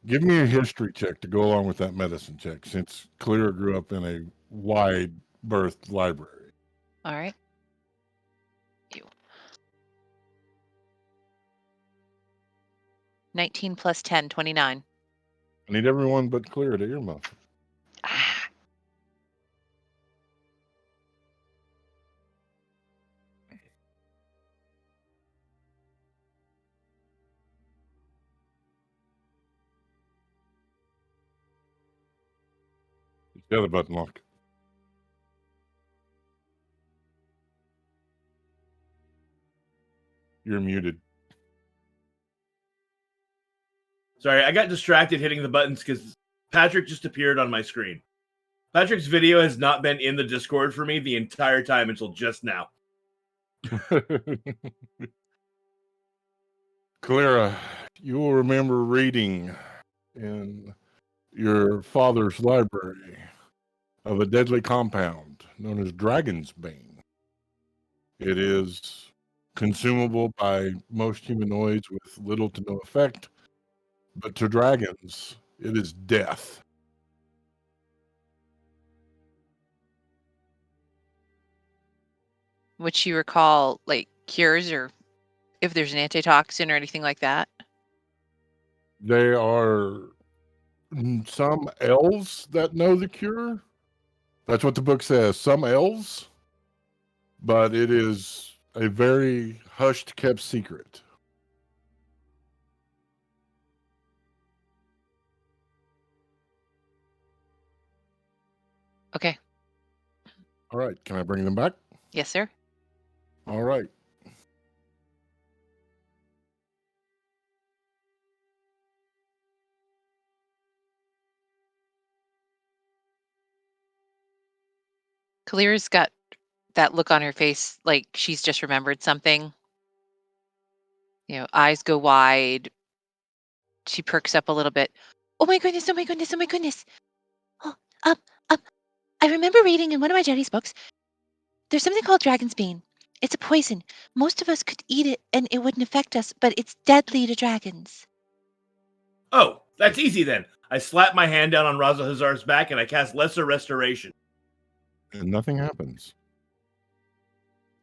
Give me a history check to go along with that medicine check, since Kalira grew up in a wide berthed library. All right. 19 plus 10, 29. I need everyone but Clear to earmuff. Ah, It's the other button lock. You're muted. Sorry, I got distracted hitting the buttons because Patrick just appeared on my screen. Patrick's video has not been in the Discord for me the entire time until just now. Clara, you will remember reading in your father's library of a deadly compound known as Dragon's Bane. It is consumable by most humanoids with little to no effect, but to dragons, it is death. Which you recall, like, cures or if there's an antitoxin or anything like that? There are some elves that know the cure. That's what the book says. Some elves, but it is a very hushed, kept secret. Okay. All right. Can I bring them back? Yes, sir. All right. Kalira's got that look on her face like she's just remembered something. You know, eyes go wide. She perks up a little bit. Oh my goodness, oh my goodness, oh my goodness. Oh, um, um, I remember reading in one of my Jetty's books, there's something called Dragon's Bane. It's a poison. Most of us could eat it and it wouldn't affect us, but it's deadly to dragons. Oh, that's easy then. I slap my hand down on Raza Hazar's back and I cast Lesser Restoration. And nothing happens.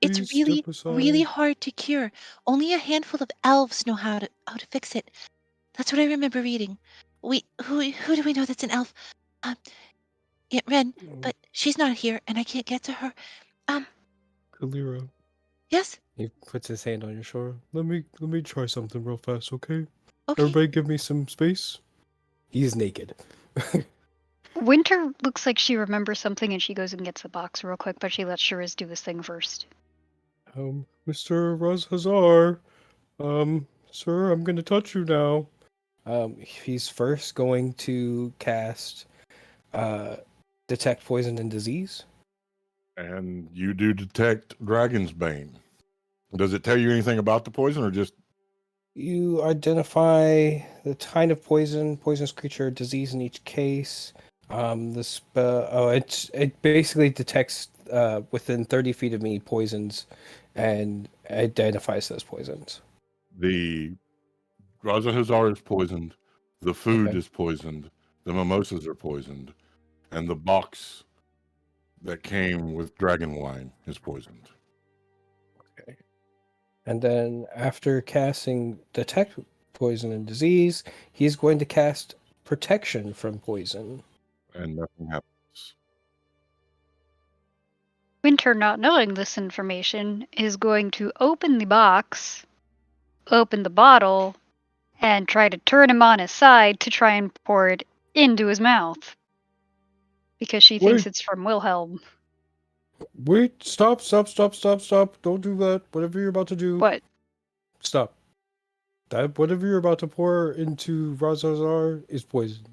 Please It's step really, aside. really hard to cure. Only a handful of elves know how to fix it. That's what I remember reading. Who do we know that's an elf? Aunt Ren, but she's not here, and I can't get to her. Kalira. Yes. He puts his hand on your shoulder. Let me try something real fast, okay? Okay. Everybody give me some space. He's naked. Winter looks like she remembers something and she goes and gets the box real quick, but she lets Shiraz do his thing first. Mr. Razhazar, sir, I'm gonna touch you now. He's first going to cast detect poison and disease. And you do detect Dragon's Bane. Does it tell you anything about the poison or just You identify the kind of poison, poisonous creature, disease in each case. The spell. Oh, it basically detects within 30 feet of me poisons, and identifies those poisons. the Raza Hazar is poisoned, the food Okay. is poisoned, the mimosas are poisoned, and the box that came with dragon wine is poisoned. Okay. And then after casting detect poison and disease, he's going to cast protection from poison. And nothing happens. Winter, not knowing this information, is going to open the box, open the bottle, and try to turn him on his side to try and pour it into his mouth. Because she thinks Wait. it's from Wilhelm. Wait, stop. Don't do that. Whatever you're about to do. What? Stop. That whatever you're about to pour into Razazar is poison.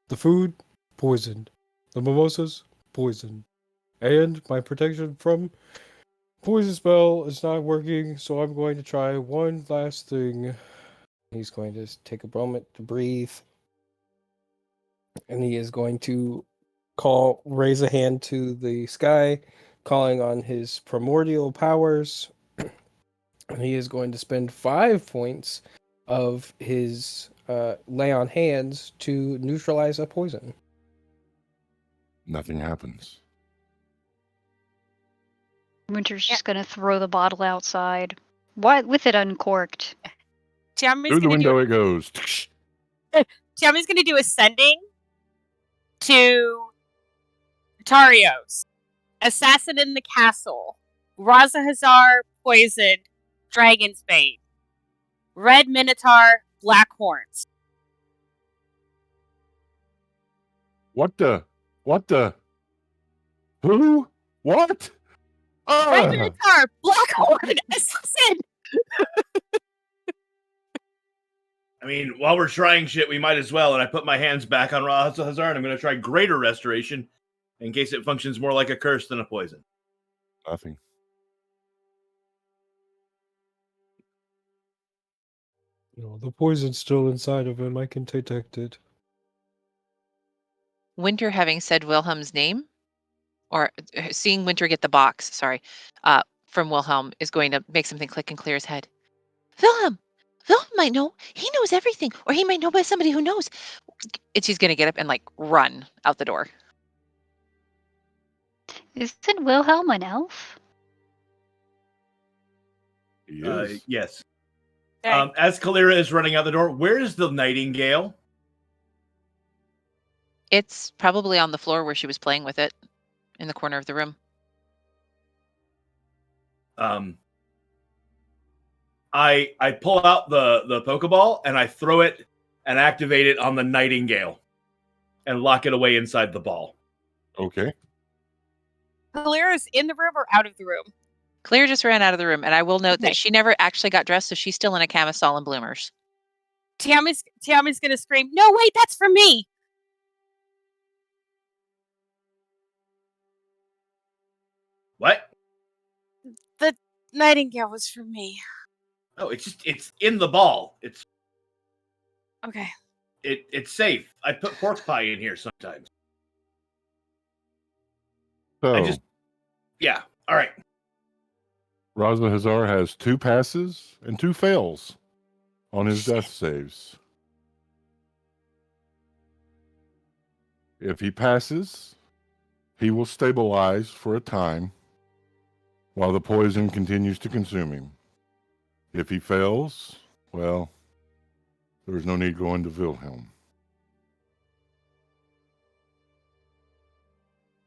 The food, poisoned. The mimosas, poisoned. And my protection from poison spell is not working, so I'm going to try one last thing. He's going to take a moment to breathe. And he is going to raise a hand to the sky, calling on his primordial powers. And he is going to spend 5 points of his lay on hands to neutralize a poison. Nothing happens. Winter's just gonna throw the bottle outside. What with it uncorked? Through the window it goes. Tiami's going to do ascending to Tarios, Assassin in the Castle, Razahazar, Poisoned, Dragon's Bane, Red Minotaur, Black Horns. What the? Who? What? Red Minotaur, Black Horn, Assassin! I mean, while we're trying shit, we might as well. And I put my hands back on Razahazar, and I'm going to try Greater Restoration in case it functions more like a curse than a poison. Nothing. No, the poison's still inside of him. I can detect it. Winter, having said Wilhelm's name, or seeing Winter get the box, from Wilhelm, is going to make something click and clear his head. Wilhelm might know. He knows everything, or he might know by somebody who knows. She's going to get up and run out the door. Isn't Wilhelm an elf? He is. Yes. Okay. As Kalira is running out the door, where is the nightingale? It's probably on the floor where she was playing with it, in the corner of the room. I pull out the Pokeball and I throw it and activate it on the nightingale and lock it away inside the ball. Okay. Kalira's in the room or out of the room? Clear just ran out of the room, and I will note Okay. that she never actually got dressed, so she's still in a camisole and bloomers. Tiami's going to scream, "No, wait, that's for me!" What? The nightingale was for me. Oh, it's in the ball. Okay. It's safe. I put pork pie in here sometimes. So, Yeah. All right. Razahazar has 2 passes and 2 fails on his death saves. If he passes, he will stabilize for a time while the poison continues to consume him. If he fails, well, there's no need going to Wilhelm.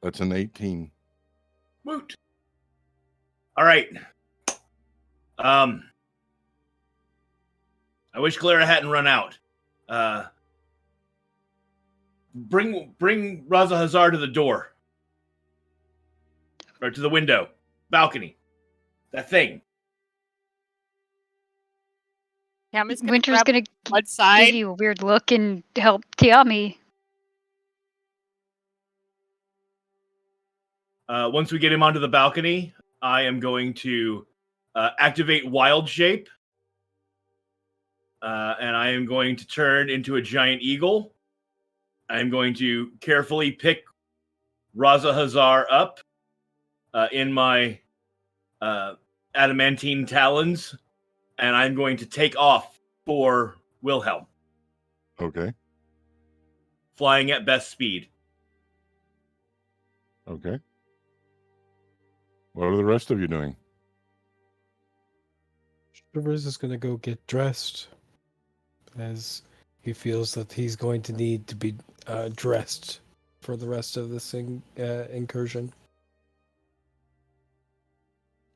That's an 18. Woot. All right. I wish Clara hadn't run out. Bring Razahazar to the door. Or to the window. Balcony. That thing. Tiami's going to Winter's grab gonna one give side. you a weird look and help Tiami. Once we get him onto the balcony, I am going to activate Wild Shape. And I am going to turn into a giant eagle. I am going to carefully pick Razahazar up in my adamantine talons, and I'm going to take off for Wilhelm, Okay. flying at best speed. Okay. What are the rest of you doing? Shivers is going to go get dressed, as he feels that he's going to need to be dressed for the rest of this incursion.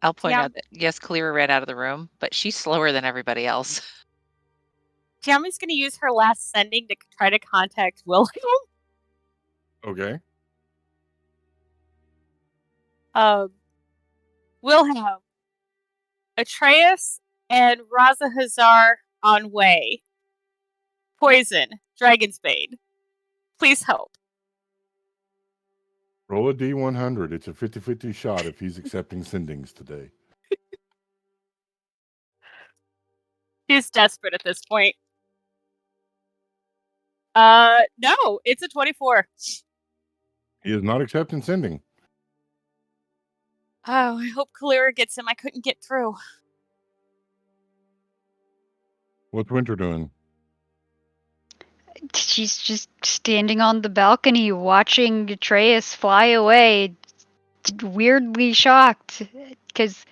I'll point Yeah. out that, yes, Kalira ran out of the room, but she's slower than everybody else. Tiami's going to use her last sending to try to contact Wilhelm. Okay. Wilhelm, Atreus, and Razahazar on way. Poison, Dragon's Bane. Please help. Roll a D100. It's a 50-50 shot if he's accepting sendings today. He's desperate at this point. No, it's a 24. He is not accepting sending. Oh, I hope Kalira gets him. I couldn't get through. What's Winter doing? She's just standing on the balcony watching Atreus fly away, weirdly shocked, because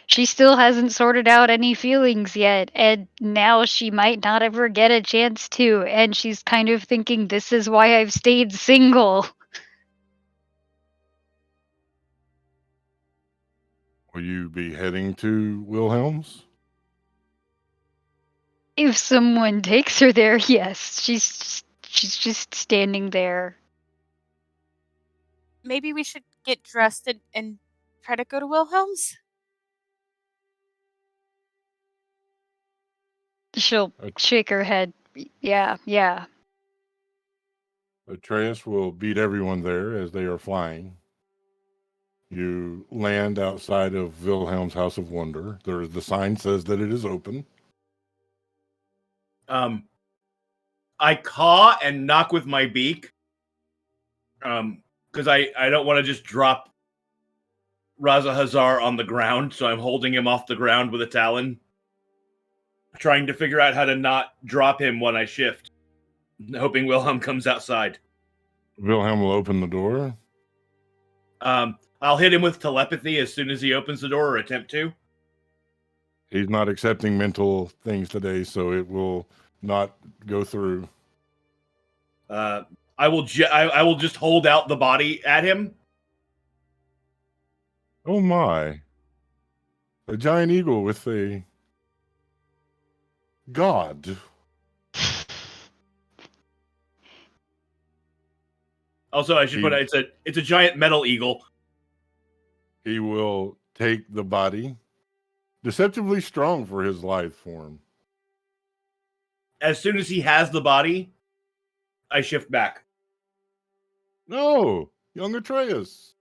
She still hasn't sorted out any feelings yet, and now she might not ever get a chance to, and she's kind of thinking this is why I've stayed single. Will you be heading to Wilhelm's? If someone takes her there, yes. She's just standing there. Maybe we should get dressed and try to go to Wilhelm's? She'll shake her head. Yeah. Atreus will beat everyone there as they are flying. You land outside of Wilhelm's House of Wonder. The sign says that it is open. I caw and knock with my beak. Because I don't want to just drop Raza Hazar on the ground, so I'm holding him off the ground with a talon, trying to figure out how to not drop him when I shift, hoping Wilhelm comes outside. Wilhelm will open the door. I'll hit him with telepathy as soon as he opens the door, or attempt to. He's not accepting mental things today, so it will not go through. I will just hold out the body at him. Oh my. A giant eagle with a god. Also, I should put it's a giant metal eagle. He will take the body. Deceptively strong for his lithe form. As soon as he has the body, I shift back. No, young Atreus.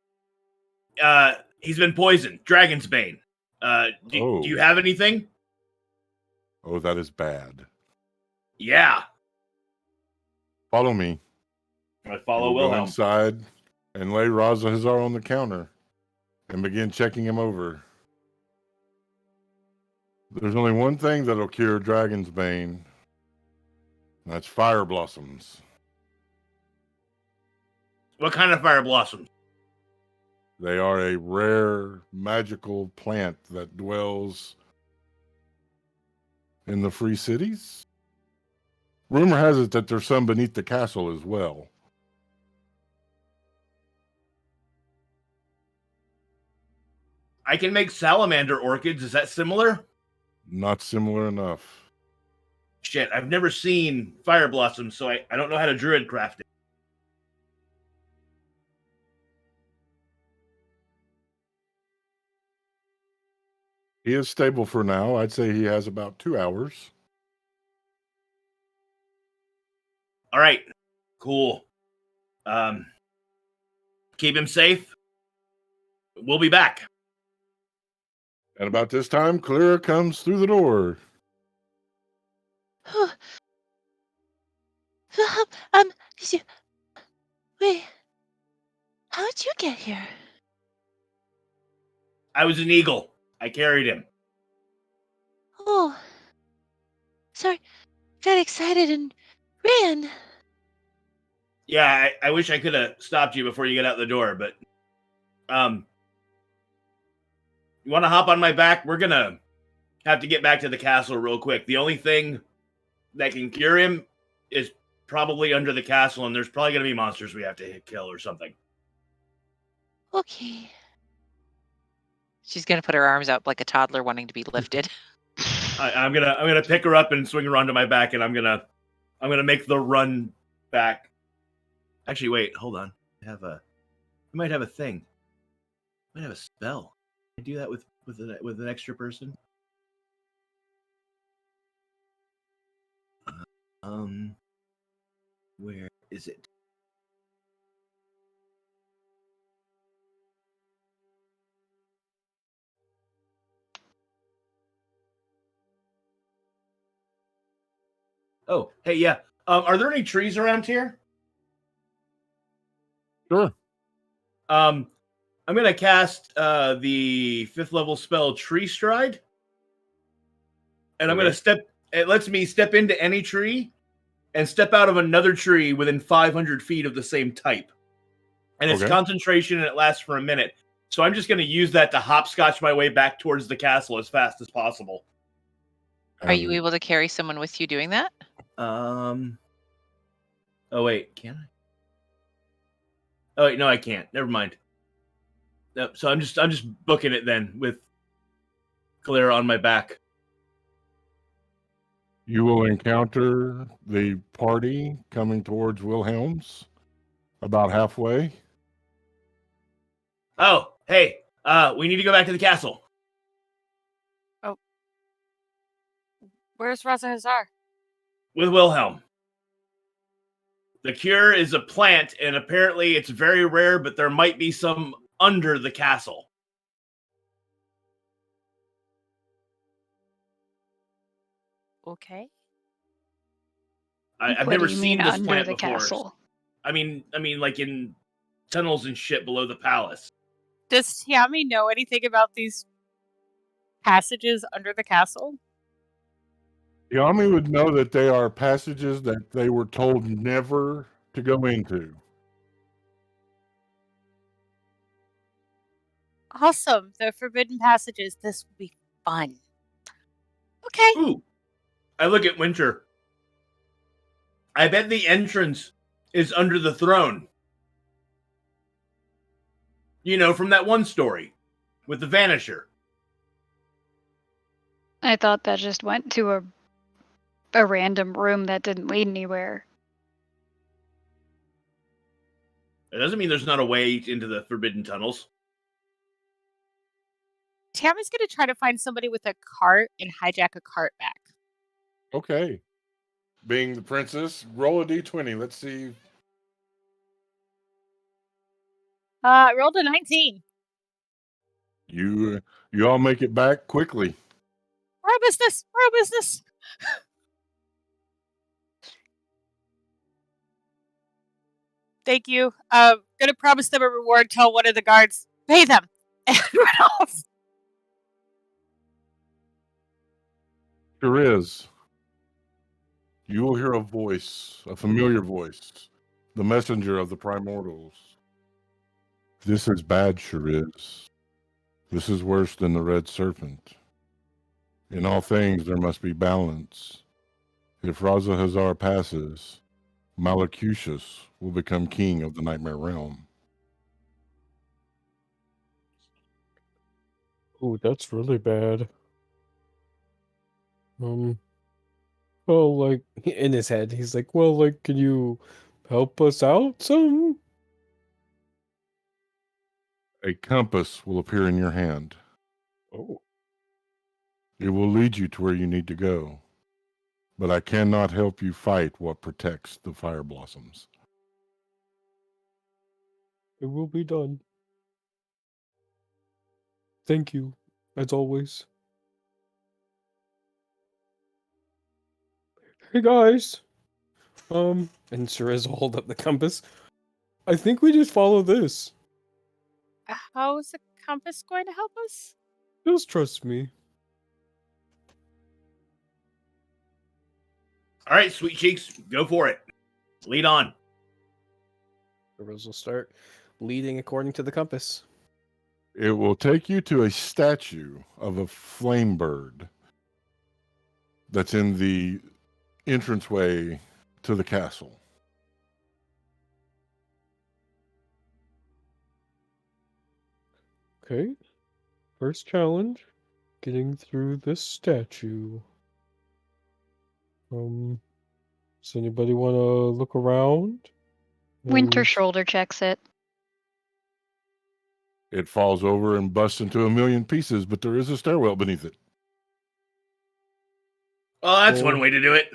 He's been poisoned. Dragon's Bane. Do you have anything? Oh, that is bad. Yeah. Follow me. I follow We'll go Wilhelm. inside and lay Raza Hazar on the counter and begin checking him over. There's only one thing that'll cure Dragon's Bane. And that's fire blossoms. What kind of fire blossoms? They are a rare magical plant that dwells in the free cities. Rumor has it that there's some beneath the castle as well. I can make salamander orchids. Is that similar? Not similar enough. Shit, I've never seen fire blossoms, so I don't know how to druid craft it. He is stable for now. I'd say he has about 2 hours. All right, cool. Keep him safe. We'll be back. And about this time, Clara comes through the door. Wait, how'd you get here? I was an eagle. I carried him. Oh, sorry, got excited and ran. Yeah, I wish I could have stopped you before you get out the door, but you want to hop on my back? We're gonna have to get back to the castle real quick. The only thing that can cure him is probably under the castle, and there's probably gonna be monsters we have to kill or something. Okay. She's gonna put her arms out like a toddler wanting to be lifted. I'm gonna pick her up and swing her onto my back, and I'm gonna make the run back. Actually, wait, hold on. I might have a thing. I might have a spell. Can I do that with an extra person? Where is it? Oh, hey, yeah. Are there any trees around here? Sure. I'm gonna cast the 5th level spell Tree Stride, and I'm gonna step. It lets me step into any tree and step out of another tree within 500 feet of the same type. And it's concentration, and it lasts for a minute. So I'm just going to use that to hopscotch my way back towards the castle as fast as possible. Are you able to carry someone with you doing that? Oh wait, can I? Oh wait, no, I can't. Never mind. No, so I'm just booking it then with Kalira on my back. You will encounter the party coming towards Wilhelm's about halfway. Oh, hey, we need to go back to the castle. Where's Raza Hazar? With Wilhelm. The cure is a plant, and apparently it's very rare, but there might be some under the castle. Okay. I've What never do you seen mean this under plant the before. castle? I mean, like in tunnels and shit below the palace. Does Tiami know anything about these passages under the castle? Yami would know that they are passages that they were told never to go into. Awesome. The forbidden passages. This will be fun. Okay. Ooh, I look at Winter. I bet the entrance is under the throne. You know, from that one story with the Vanisher. I thought that just went to a random room that didn't lead anywhere. It doesn't mean there's not a way into the forbidden tunnels. Tiami's going to try to find somebody with a cart and hijack a cart back. Okay. Being the princess, roll a d20. Let's see. I rolled a 19. You all make it back quickly. We're a business. We're a business. Thank you. Gonna promise them a reward. Tell one of the guards, pay them, and run off. Sure is. You will hear a voice, a familiar voice, the messenger of the primordials. This is bad, sure is. This is worse than the red serpent. In all things there must be balance. If Raza Hazar passes, Malacucius will become king of the Nightmare Realm. Oh, that's really bad. Well, like, in his head, he's like, well, like, can you help us out some? A compass will appear in your hand. Oh. It will lead you to where you need to go. But I cannot help you fight what protects the fire blossoms. It will be done. Thank you, as always. Hey guys! And Cereza will hold up the compass. I think we just follow this. How is the compass going to help us? Just trust me. All right, sweet cheeks, go for it. Lead on. Cereza will start leading according to the compass. It will take you to a statue of a flame bird that's in the entranceway to the castle. Okay. First challenge, getting through this statue. Does anybody want to look around? Winter And- shoulder checks it. It falls over and busts into a million pieces, but there is a stairwell beneath it. Well, that's Oh. one way to do it.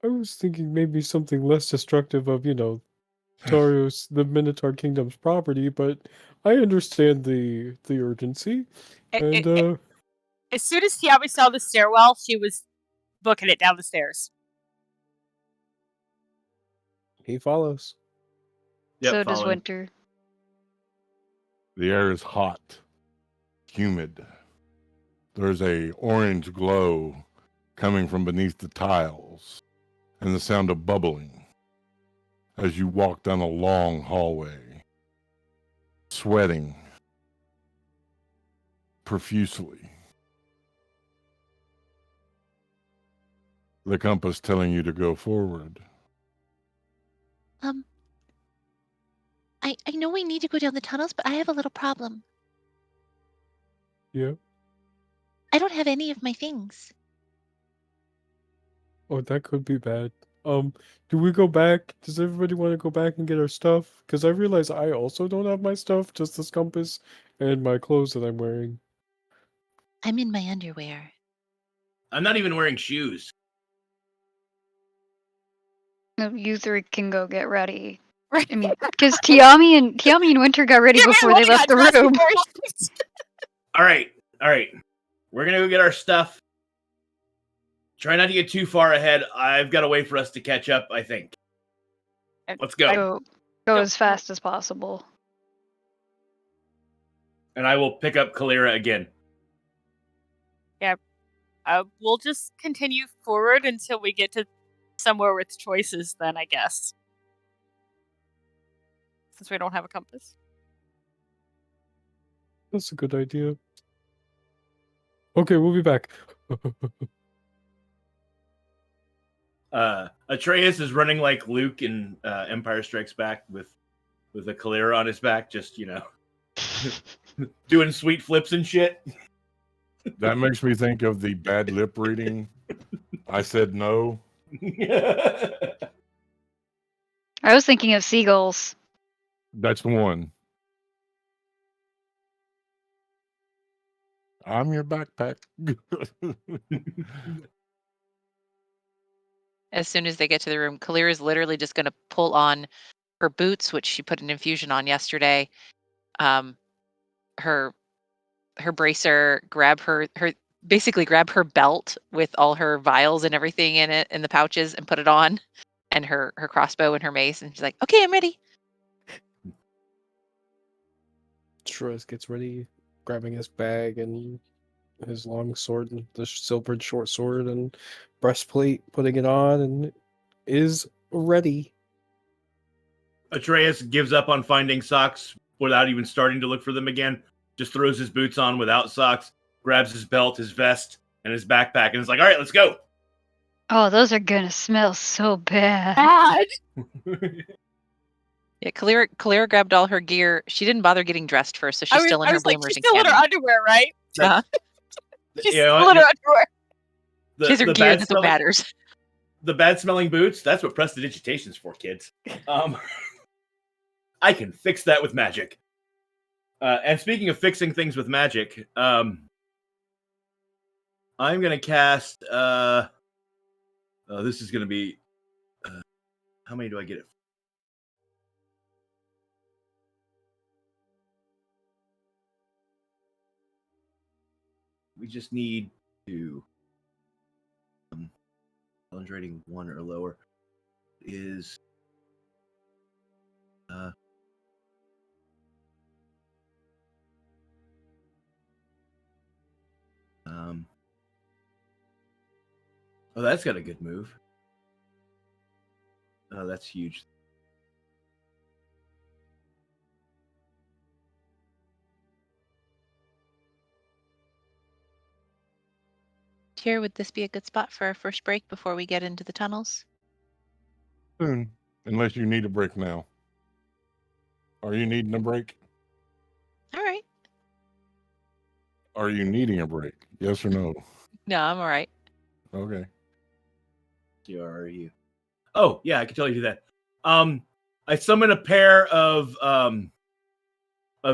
I was thinking maybe something less destructive of, Tarios, the Minotaur Kingdom's property, but I understand the urgency. And As soon as Tiami saw the stairwell, she was booking it down the stairs. he follows. Yep, So does following. Winter. The air is hot, humid. There's a orange glow coming from beneath the tiles, and the sound of bubbling as you walk down a long hallway. sweating profusely. The compass telling you to go forward. I know we need to go down the tunnels, but I have a little problem. Yeah. I don't have any of my things. Oh, that could be bad. Do we go back? Does everybody want to go back and get our stuff? Because I realize I also don't have my stuff, just this compass and my clothes that I'm wearing. I'm in my underwear. I'm not even wearing shoes. No, you three can go get ready. Right. I mean, because Tiami and Winter got ready before they left the room. All right. We're gonna go get our stuff. Try not to get too far ahead. I've got a way for us to catch up, I think. Let's go. Go as fast as possible. And I will pick up Kalira again. We'll just continue forward until we get to somewhere with choices, then, I guess. Since we don't have a compass. That's a good idea. Okay, we'll be back. Atreus is running like Luke in Empire Strikes Back with a Kalira on his back, just, doing sweet flips and shit. That makes me think of the bad lip reading. I said no. I was thinking of seagulls. That's the one. I'm your backpack. As soon as they get to the room, Kalira is literally just going to pull on her boots, which she put an infusion on yesterday. Her bracer, grab her basically grab her belt with all her vials and everything in it in the pouches and put it on, and her crossbow and her mace, and she's like, "Okay, I'm ready." Shruz gets ready, grabbing his bag and his long sword and the silvered short sword and breastplate, putting it on, and is ready. Atreus gives up on finding socks without even starting to look for them again. Just throws his boots on without socks, grabs his belt, his vest, and his backpack, and is like, all right, let's go. Oh, those are gonna smell so bad. Yeah, Kalira grabbed all her gear. She didn't bother getting dressed first, so she's still in her bloomers she's and still in her cami. underwear, right? Uh-huh. She's still in her underwear. She has her gear, that's what matters. The bad smelling boots, that's what prestidigitation's for, kids. I can fix that with magic. And speaking of fixing things with magic, I'm going to cast... this is going to be... how many do I get it? We just need to... challenge rating 1 or lower is... oh, that's got a good move. Oh, that's huge. Here, would this be a good spot for our first break before we get into the tunnels? Soon, unless you need a break now. Are you needing a break? All right. Are you needing a break? Yes or no? No, I'm all right. Okay. Are you? Oh, yeah, I can totally do that. I summon a pair of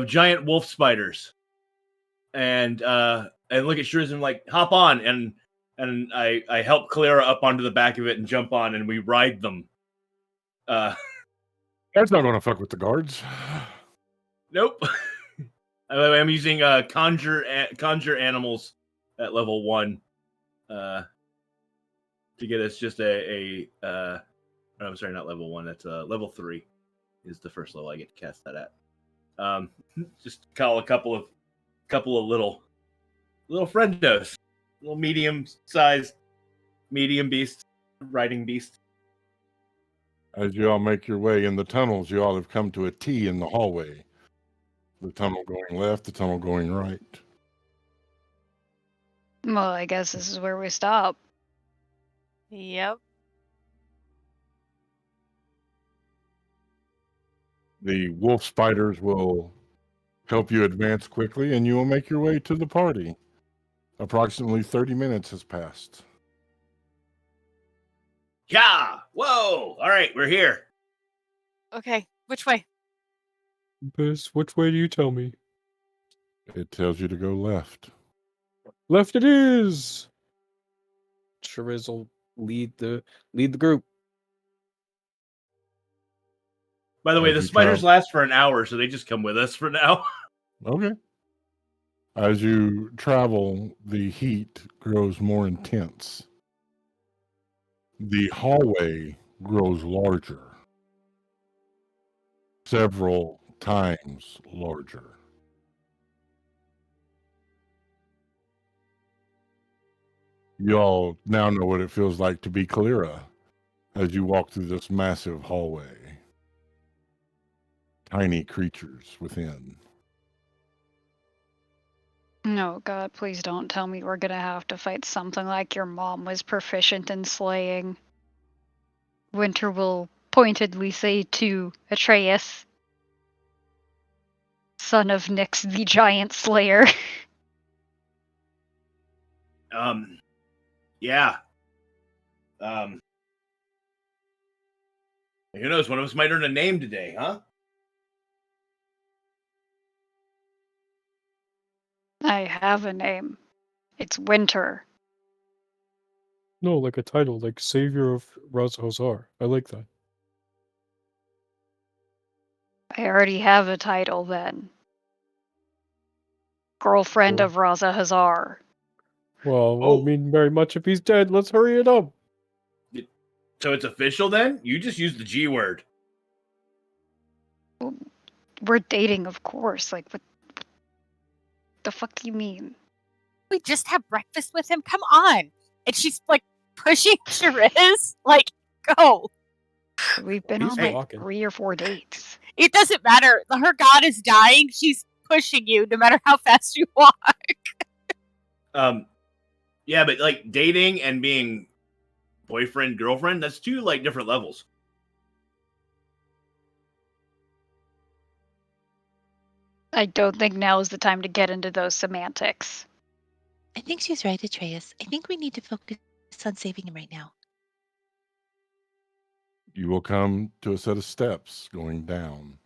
giant wolf spiders, and look at Shruz and like hop on, and I help Kalira up onto the back of it and jump on, and we ride them. That's not going to fuck with the guards. Nope. I'm using conjure animals at level 1 to get us just I'm sorry, not level 1. That's level 3 is the first level I get to cast that at. Just call a couple of little friendos, little medium beasts, riding beasts. As you all make your way in the tunnels, you all have come to a T in the hallway. The tunnel going left, the tunnel going right. Well, I guess this is where we stop. Yep. The wolf spiders will help you advance quickly, and you will make your way to the party. Approximately 30 minutes has passed. Yeah. Whoa. All right, we're here. Okay. Which way? Bess, which way do you tell me? It tells you to go left. Left it is. Shariz will lead the group. By the way, As the you spiders travel- last for an hour, so they just come with us for now. Okay. As you travel, the heat grows more intense. The hallway grows larger, several times larger. You all now know what it feels like to be Kalira as you walk through this massive hallway. Tiny creatures within. No, God, please don't tell me we're gonna have to fight something like your mom was proficient in slaying. Winter will pointedly say to Atreus, son of Nyx the Giant Slayer. Yeah. Who knows? One of us might earn a name today, huh? I have a name. It's Winter. No, like a title, like Savior of Raz-Hazar. I like that. I already have a title then. Girlfriend Well- of Raza Hazar. Well, won't Oh. mean very much if he's dead. Let's hurry it up. So it's official then? You just used the G word. We're dating, of course. Like, what the fuck do you mean? We just had breakfast with him. Come on. And she's like pushing Shariz. Like, go. We've been He's on like walking. 3 or 4 dates. It doesn't matter. Her god is dying. She's pushing you no matter how fast you walk. Yeah, but like dating and being boyfriend, girlfriend, that's two like different levels. I don't think now is the time to get into those semantics. I think she's right, Atreus. I think we need to focus on saving him right now. You will come to a set of steps going down.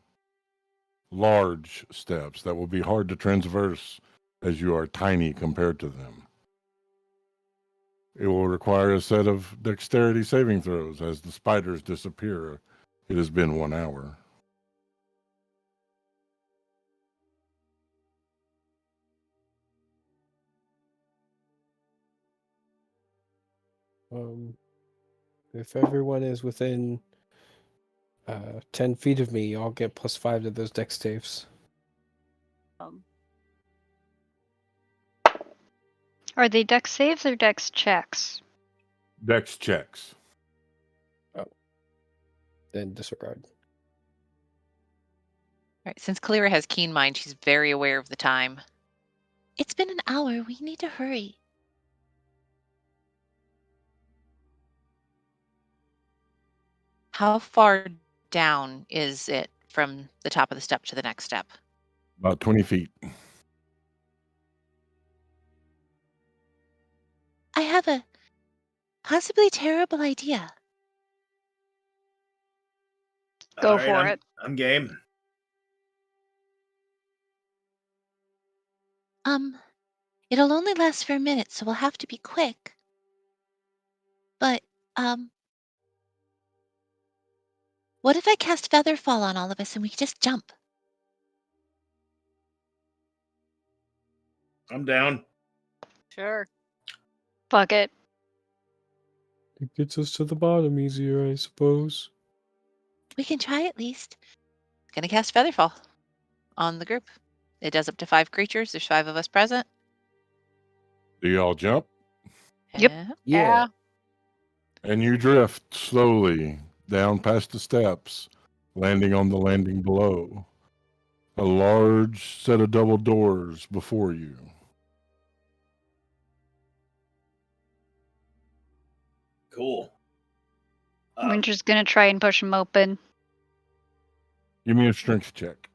Large steps that will be hard to transverse as you are tiny compared to them. It will require a set of dexterity saving throws as the spiders disappear. It has been 1 hour. If everyone is within 10 feet of me, I'll get +5 to those dex saves. Are they dex saves or dex checks? Dex checks. Then disregard. Right. Since Kalira has keen mind, she's very aware of the time. It's been an hour. We need to hurry. How far down is it from the top of the step to the next step? About 20 feet. I have a possibly terrible idea. Go All right, for it. I'm game. It'll only last for a minute, so we'll have to be quick. But, what if I cast Featherfall on all of us and we just jump? I'm down. Sure. Fuck it. It gets us to the bottom easier, I suppose. We can try at least. Gonna cast Featherfall on the group. It does up to 5 creatures. There's 5 of us present. Do you all jump? Yep. Yeah. And you drift slowly down past the steps, landing on the landing below. a large set of double doors before you. Cool. Winter's gonna try and push them open. Give me a strength check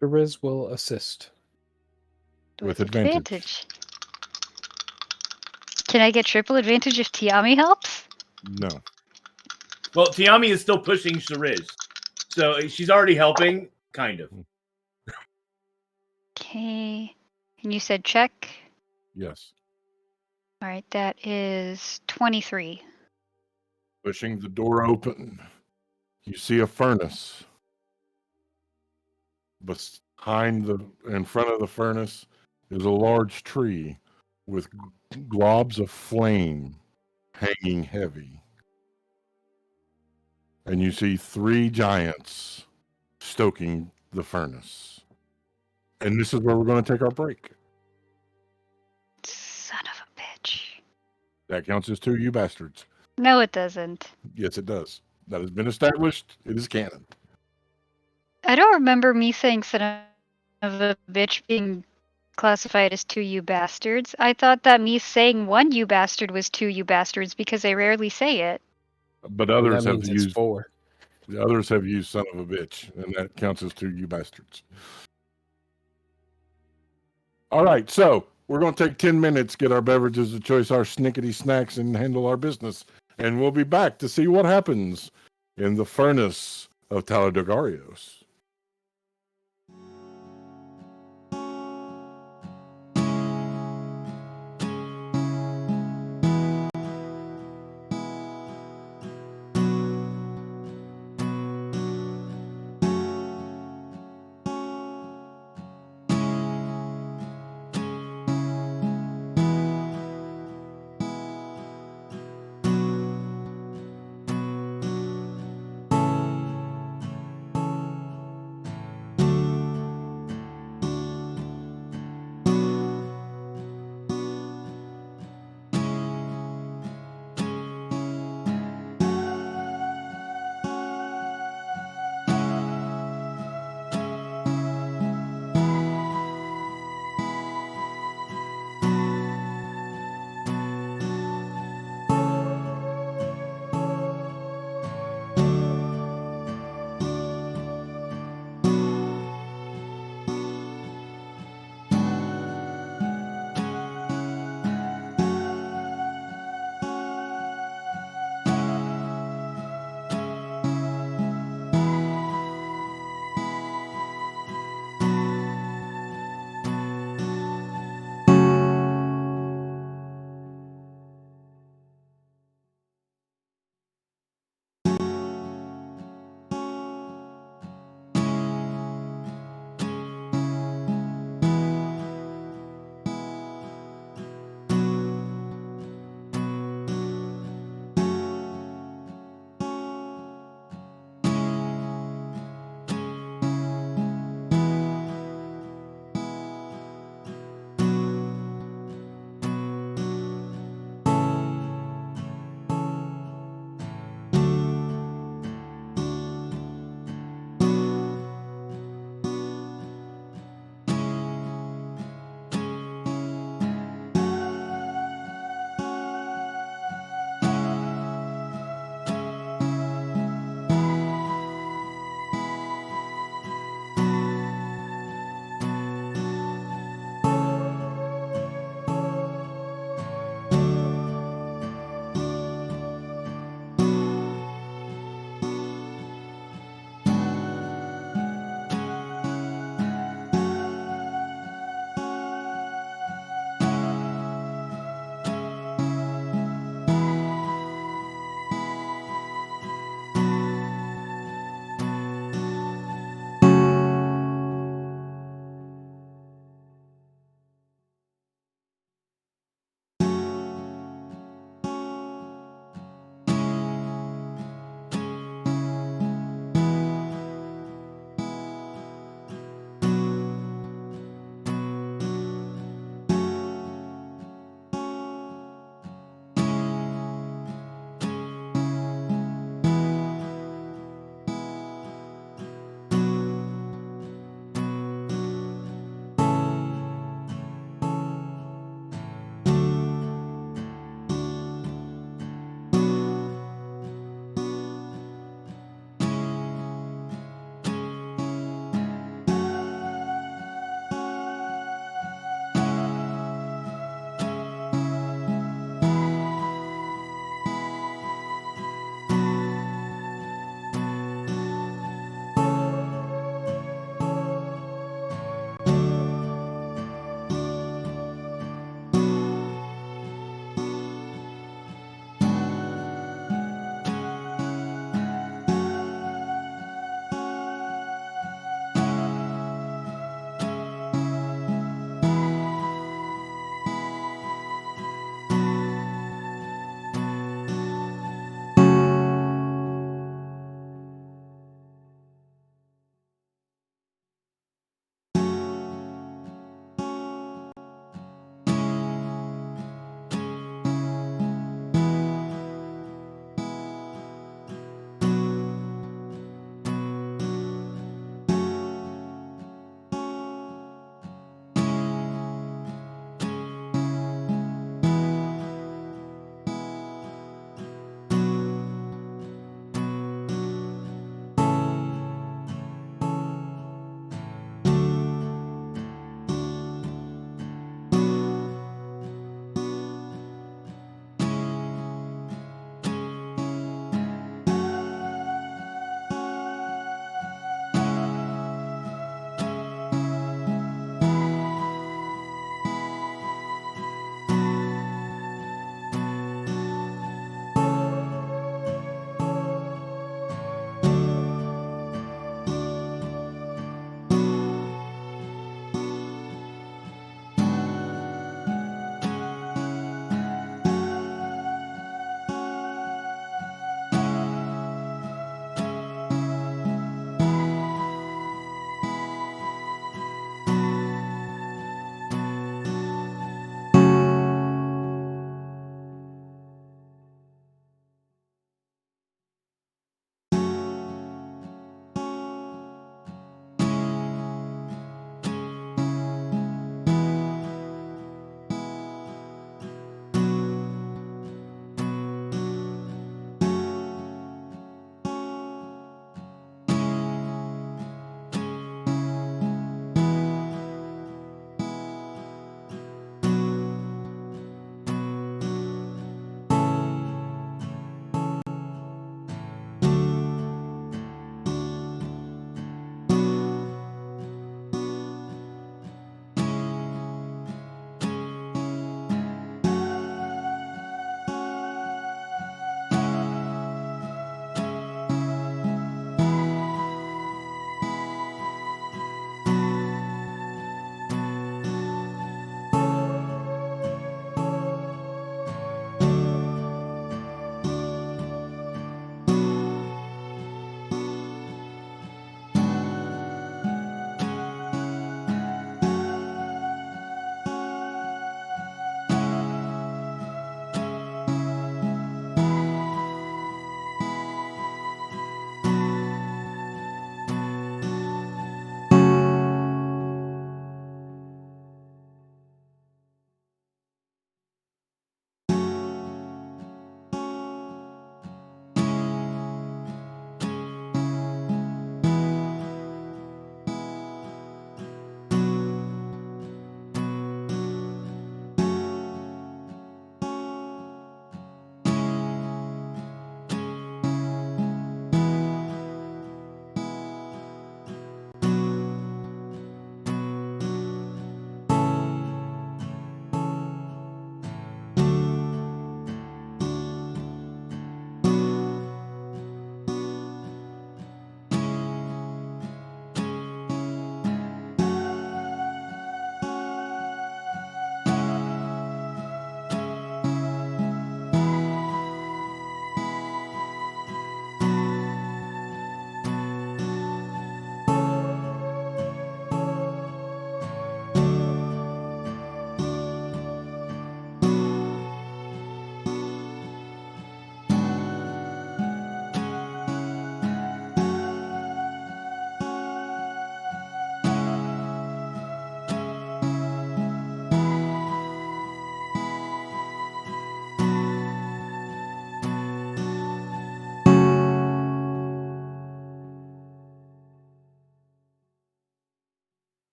Riz will assist. with advantage. Can I get triple advantage if Tiami helps? No. Well, Tiami is still pushing Shariz. So she's already helping, kind of. Okay. And you said check? Yes. All right, that is 23. Pushing the door open, you see a furnace. In front of the furnace is a large tree with globs of flame hanging heavy. And you see 3 giants stoking the furnace. And this is where we're going to take our break. Son of a bitch. That counts as 2, you bastards. No, it doesn't. Yes, it does. That has been established. It is canon. I don't remember me saying son of a bitch being classified as 2 you bastards. I thought that me saying 1 you bastard was 2 you bastards because I rarely say it. But Well, others that have means it's used 4. the others have used son of a bitch, and that counts as 2, you bastards. All right, so we're going to take 10 minutes, get our beverages of choice, our snickety snacks, and handle our business. And we'll be back to see what happens in the furnace of Taladogarios.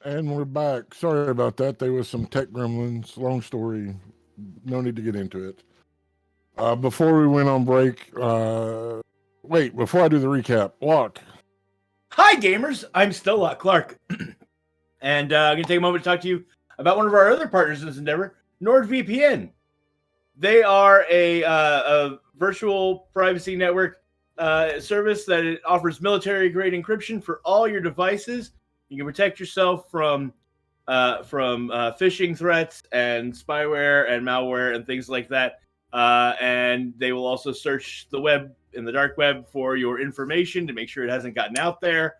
And we're back. Sorry about that. There was some tech gremlins. Long story. No need to get into it. Before we went on break, wait, before I do the recap, Locke. Hi, gamers. I'm still Clark. And I'm going to take a moment to talk to you about one of our other partners in this endeavor, NordVPN. They are a virtual privacy network service that it offers military-grade encryption for all your devices. You can protect yourself from phishing threats and spyware and malware and things like that. And they will also search the web in the dark web for your information to make sure it hasn't gotten out there.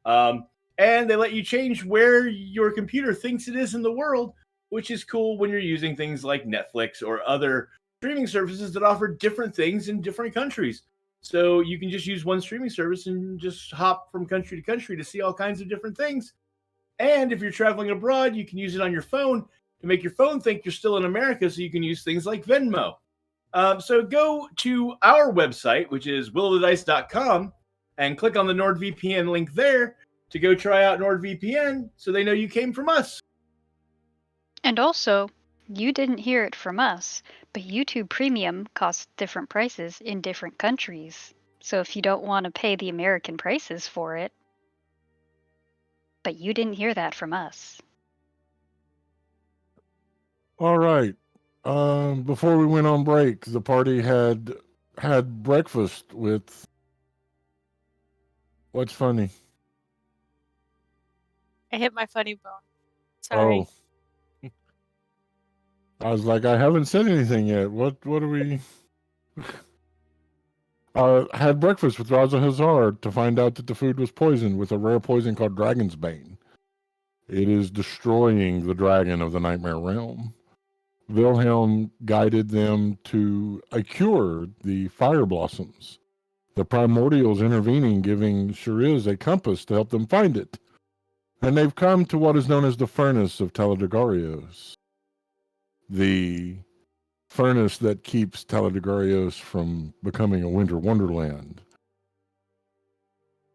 And they let you change where your computer thinks it is in the world, which is cool when you're using things like Netflix or other streaming services that offer different things in different countries. So you can just use one streaming service and just hop from country to country to see all kinds of different things. And if you're traveling abroad, you can use it on your phone to make your phone think you're still in America, so you can use things like Venmo. So go to our website, which is willofthedice.com, and click on the NordVPN link there to go try out NordVPN so they know you came from us. And also, you didn't hear it from us, but YouTube Premium costs different prices in different countries. So if you don't want to pay the American prices for it, but you didn't hear that from us. All right. Before we went on break, the party had breakfast with. What's funny? I hit my funny bone. Sorry. Oh, I was like, I haven't said anything yet. What are we? Had breakfast with Raza Hazard to find out that the food was poisoned with a rare poison called Dragon's Bane. It is destroying the dragon of the Nightmare Realm. Wilhelm guided them to a cure, the fire blossoms. The primordials intervening, giving Shariz a compass to help them find it. And they've come to what is known as the furnace of Taladegarios. The furnace that keeps Taladegarios from becoming a winter wonderland.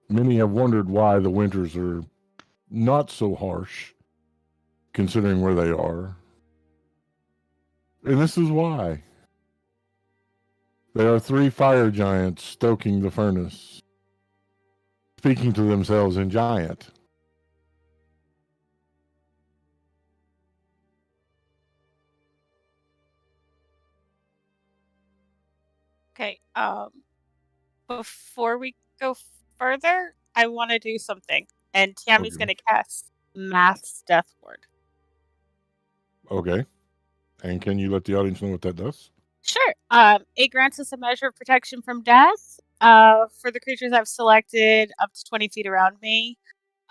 Many have wondered why the winters are not so harsh, considering where they are. And this is why. There are 3 fire giants stoking the furnace, speaking to themselves in giant. Okay. Before we go further, I want to do something, and Tammy's Okay. going to cast Math's Death Ward. Okay. And can you let the audience know what that does? Sure. It grants us a measure of protection from death for the creatures I've selected up to 20 feet around me.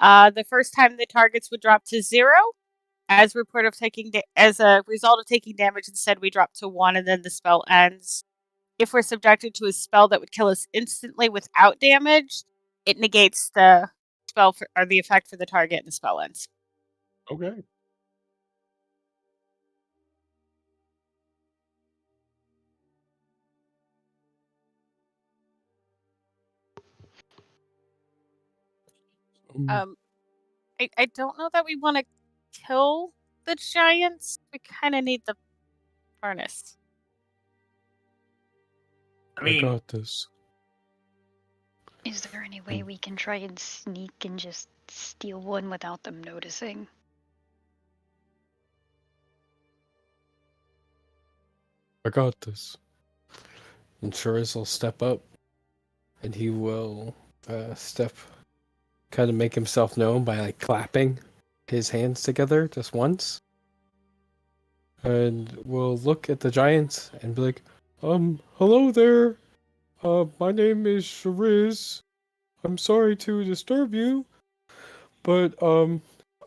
The first time the targets would drop to 0 as a result of taking damage. Instead, we drop to 1, and then the spell ends. If we're subjected to a spell that would kill us instantly without damage, it negates the spell or the effect for the target, and the spell ends. Okay. I don't know that we want to kill the giants. We kind of need the furnace. I I mean, got this. Is there any way we can try and sneak and just steal one without them noticing? I got this. And Shariz will step up, and he will kind of make himself known by like clapping his hands together just once. And we'll look at the giants and be like, hello there. My name is Shariz. I'm sorry to disturb you, but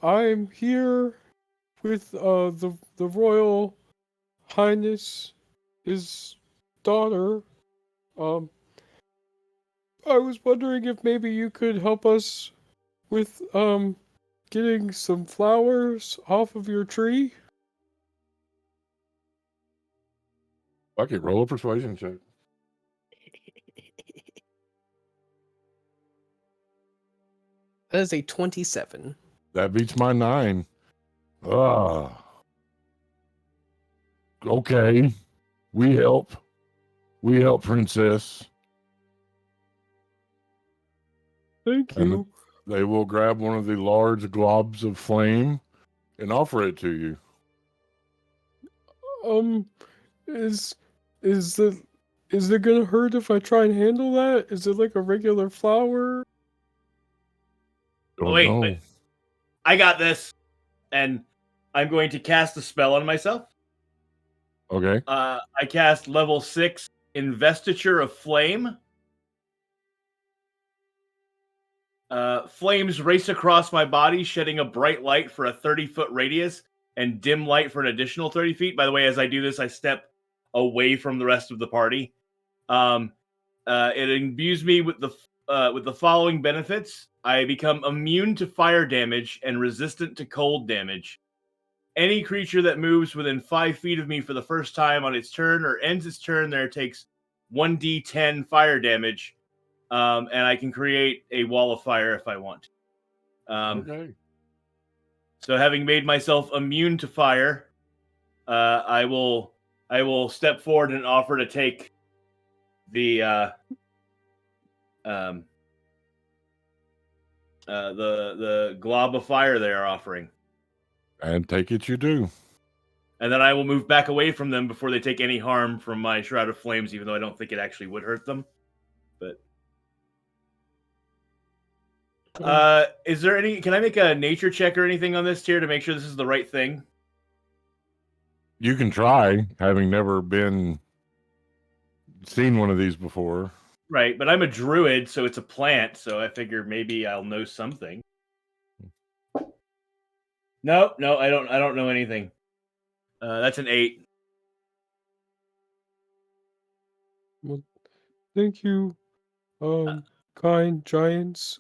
I'm here with the Royal Highness, his daughter. I was wondering if maybe you could help us with getting some flowers off of your tree. Okay, roll a persuasion check. That is a 27. That beats my 9. Okay. We help. We help, Princess. Thank And you. they will grab one of the large globs of flame and offer it to you. Is it gonna hurt if I try and handle that? Is it like a regular flower? Don't Wait, know. wait. I got this. And I'm going to cast a spell on myself. Okay. I cast level 6 Investiture of Flame. Flames race across my body, shedding a bright light for a 30-foot radius and dim light for an additional 30 feet. By the way, as I do this, I step away from the rest of the party. It imbues me with the following benefits. I become immune to fire damage and resistant to cold damage. Any creature that moves within 5 feet of me for the first time on its turn or ends its turn there takes 1d10 fire damage, and I can create a wall of fire if I want. Okay. So, having made myself immune to fire, I will step forward and offer to take the the glob of fire they are offering. And take it you do. And then I will move back away from them before they take any harm from my Shroud of Flames, even though I don't think it actually would hurt them. But is there any? Can I make a nature check or anything on this tier to make sure this is the right thing? You can try, having never seen one of these before. Right, but I'm a druid, so it's a plant, so I figure maybe I'll know something. No, I don't know anything. That's an 8. Well, thank you, kind giants.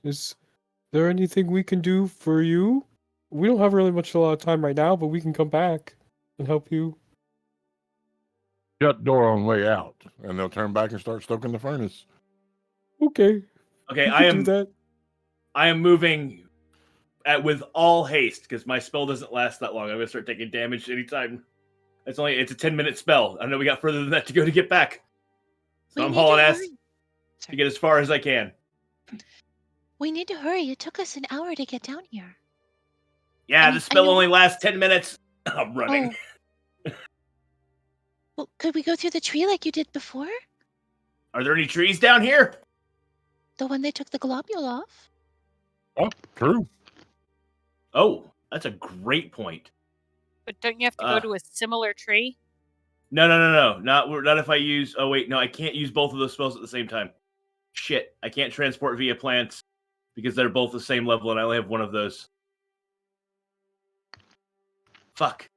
Is there anything we can do for you? We don't have really a lot of time right now, but we can come back and help you. Shut door on way out. And they'll turn back and start stoking the furnace. Okay. Okay, we can do that. I am moving with all haste because my spell doesn't last that long. I'm gonna start taking damage anytime. It's a 10-minute spell. I know we got further than that to go to get back. So I'm hauling ass to get as far as I can. We need to hurry. It took us an hour to get down here. Yeah, the spell only lasts 10 minutes. I'm running. Well, could we go through the tree like you did before? Are there any trees down here? The one they took the globule off? Oh, true. Oh, that's a great point. But don't you have to go to a similar tree? No. Not if I use... Oh, wait. No, I can't use both of those spells at the same time. Shit. I can't transport via plants because they're both the same level and I only have one of those. Fuck.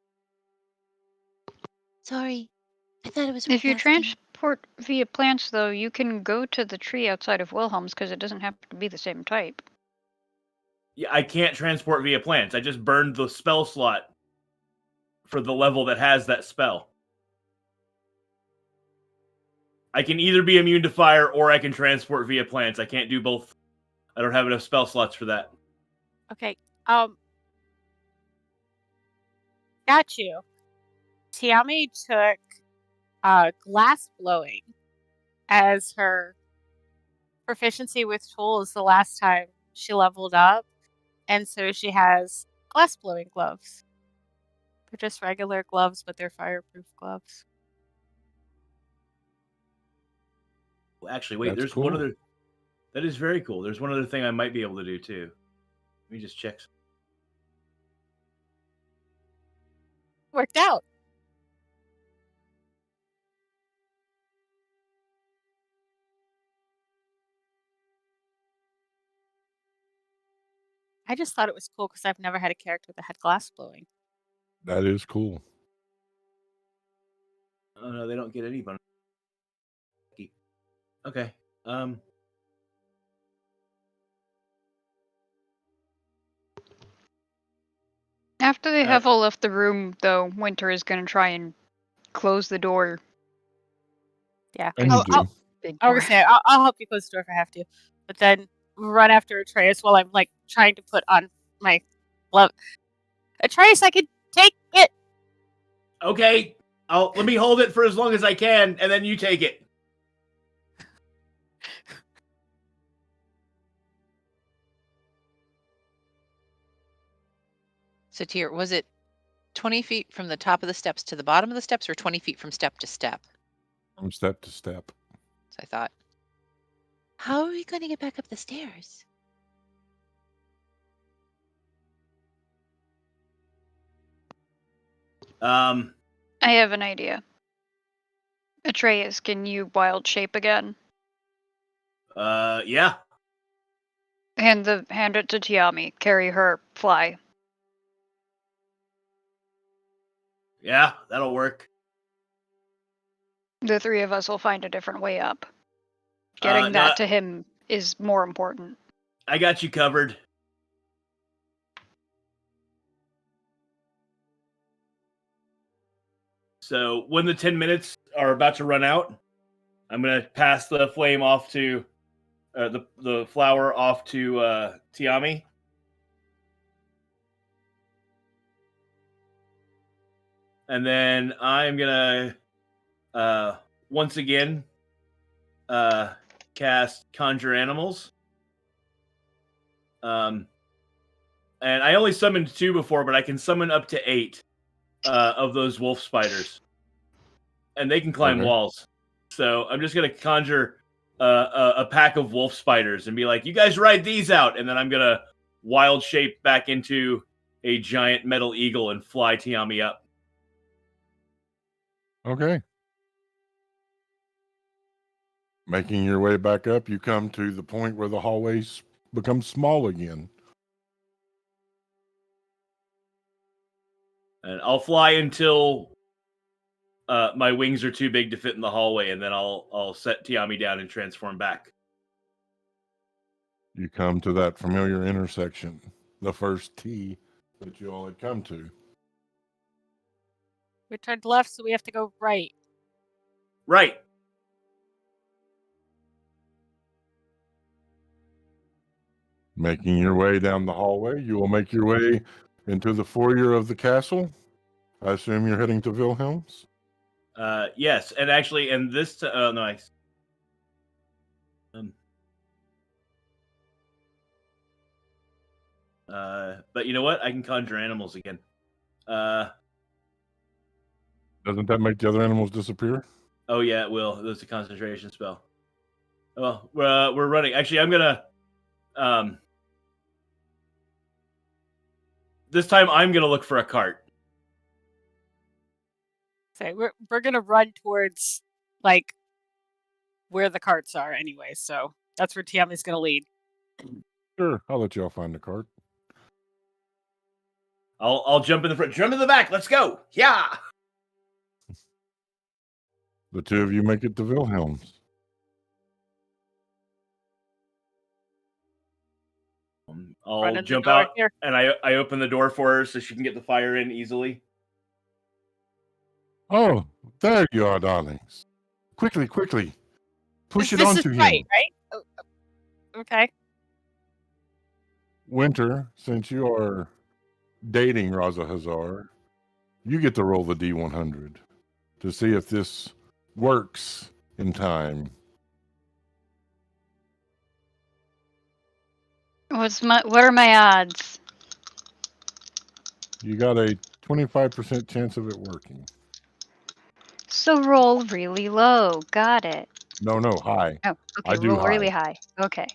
Sorry. I thought it was If you asking. transport via plants, though, you can go to the tree outside of Wilhelm's because it doesn't have to be the same type. Yeah, I can't transport via plants. I just burned the spell slot for the level that has that spell. I can either be immune to fire or I can transport via plants. I can't do both. I don't have enough spell slots for that. Okay. Got you. Tiami took glass blowing as her proficiency with tools the last time she leveled up, and so she has glass blowing gloves. They're just regular gloves, but they're fireproof gloves. Well, actually, wait, That's there's cool. one other... That is very cool. There's one other thing I might be able to do, too. Let me just check. Worked out. I just thought it was cool because I've never had a character that had glass blowing. That is cool. Oh, no, they don't get any bonus. Okay. After they have all left the room, though, Winter is going to try and close the door. Yeah. And you do. I was going to say, I'll help you close the door if I have to. But then run after Atreus while I'm like trying to put on my glove. Atreus, I can take it. Okay, let me hold it for as long as I can, and then you take it. So, Tyr, was it 20 feet from the top of the steps to the bottom of the steps, or 20 feet from step to step? From step to step. So I thought. How are we going to get back up the stairs? I have an idea. Atreus, can you wild shape again? Yeah. Hand it to Tiami. Carry her. Fly. Yeah, that'll work. The three of us will find a different way up. Getting that to him is more important. I got you covered. So when the 10 minutes are about to run out, I'm gonna pass the flame off to the flower off to Tiami. And then I'm gonna once again cast Conjure Animals. And I only summoned 2 before, but I can summon up to 8 of those wolf spiders, and they can climb walls. So I'm just gonna conjure a pack of wolf spiders and be like, "You guys ride these out," and then I'm gonna wild shape back into a giant metal eagle and fly Tiami up. Okay. Making your way back up, you come to the point where the hallways become small again. And I'll fly until my wings are too big to fit in the hallway, and then I'll set Tiami down and transform back. You come to that familiar intersection, the first T that you all had come to. We turned left, so we have to go right. Right. Making your way down the hallway, you will make your way into the foyer of the castle. I assume you're heading to Wilhelm's? Yes, and actually, and this nice. But you know what? I can conjure animals again. Doesn't that make the other animals disappear? Oh yeah, it will. That's a concentration spell. Well, we're running. Actually, I'm gonna. This time I'm gonna look for a cart. So we're gonna run towards like where the carts are anyway. So that's where Tiami's gonna lead. Sure, I'll let y'all find the cart. I'll jump in the front, jump in the back. Let's go. Yeah. The two of you make it to Wilhelm's. I'll jump out here. And I open the door for her so she can get the fire in easily. Oh, there you are, darlings. Quickly, quickly. Push it onto him. Right? Oh, okay. Winter, since you are dating Raza Hazar, you get to roll the D100 to see if this works in time. What are my odds? You got a 25% chance of it working. So roll really low. Got it. No, high. Oh, okay. Roll really high. Okay.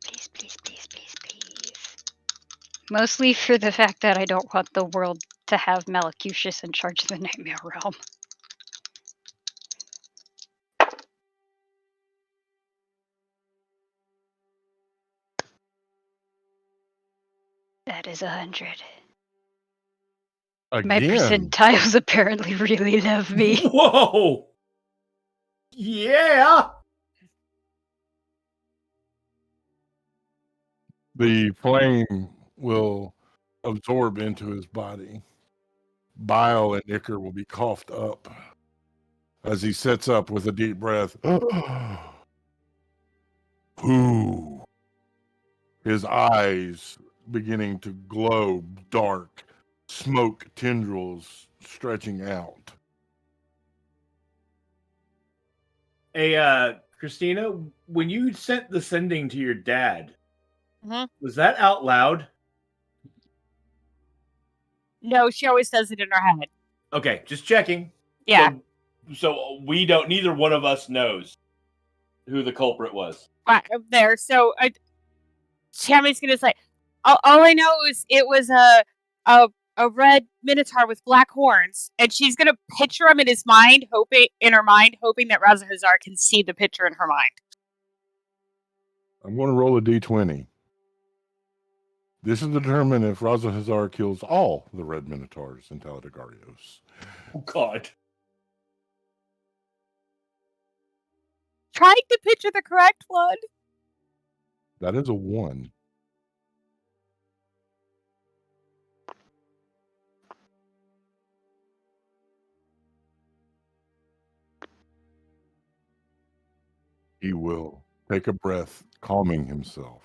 Please. Mostly for the fact that I don't want the world to have Malacucius in charge of the Nightmare Realm. That is 100. Again? My percentiles apparently really love me. Whoa! Yeah! The flame will absorb into his body. Bile and ichor will be coughed up as he sits up with a deep breath. Who? His eyes beginning to glow dark, smoke tendrils stretching out. Hey, Christina, when you sent the sending to your dad, Mhm. was that out loud? No, she always does it in her head. Okay, just checking. Yeah. So we don't. Neither one of us knows who the culprit was. Right up there. So Tammy's gonna say, all I know is it was a red minotaur with black horns, and she's gonna picture him in his mind, hoping that Razahazar can see the picture in her mind. I'm going to roll a d20. This is to determine if Raza Hazar kills all the red minotaurs in Taladagarios. Oh God! Trying to picture the correct one. That is a 1. He will take a breath, calming himself.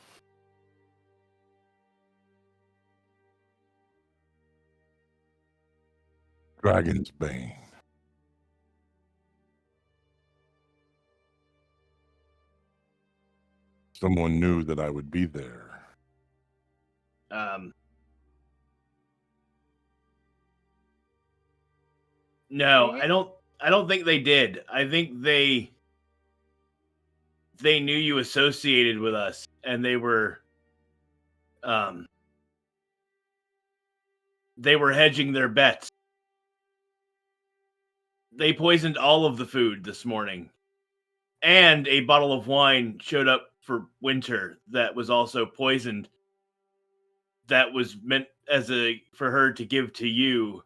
Dragon's Bane. Someone knew that I would be there. No, I don't. I don't think they did. I think they knew you associated with us, and they were hedging their bets. They poisoned all of the food this morning, and a bottle of wine showed up for Winter that was also poisoned. That was meant as for her to give to you.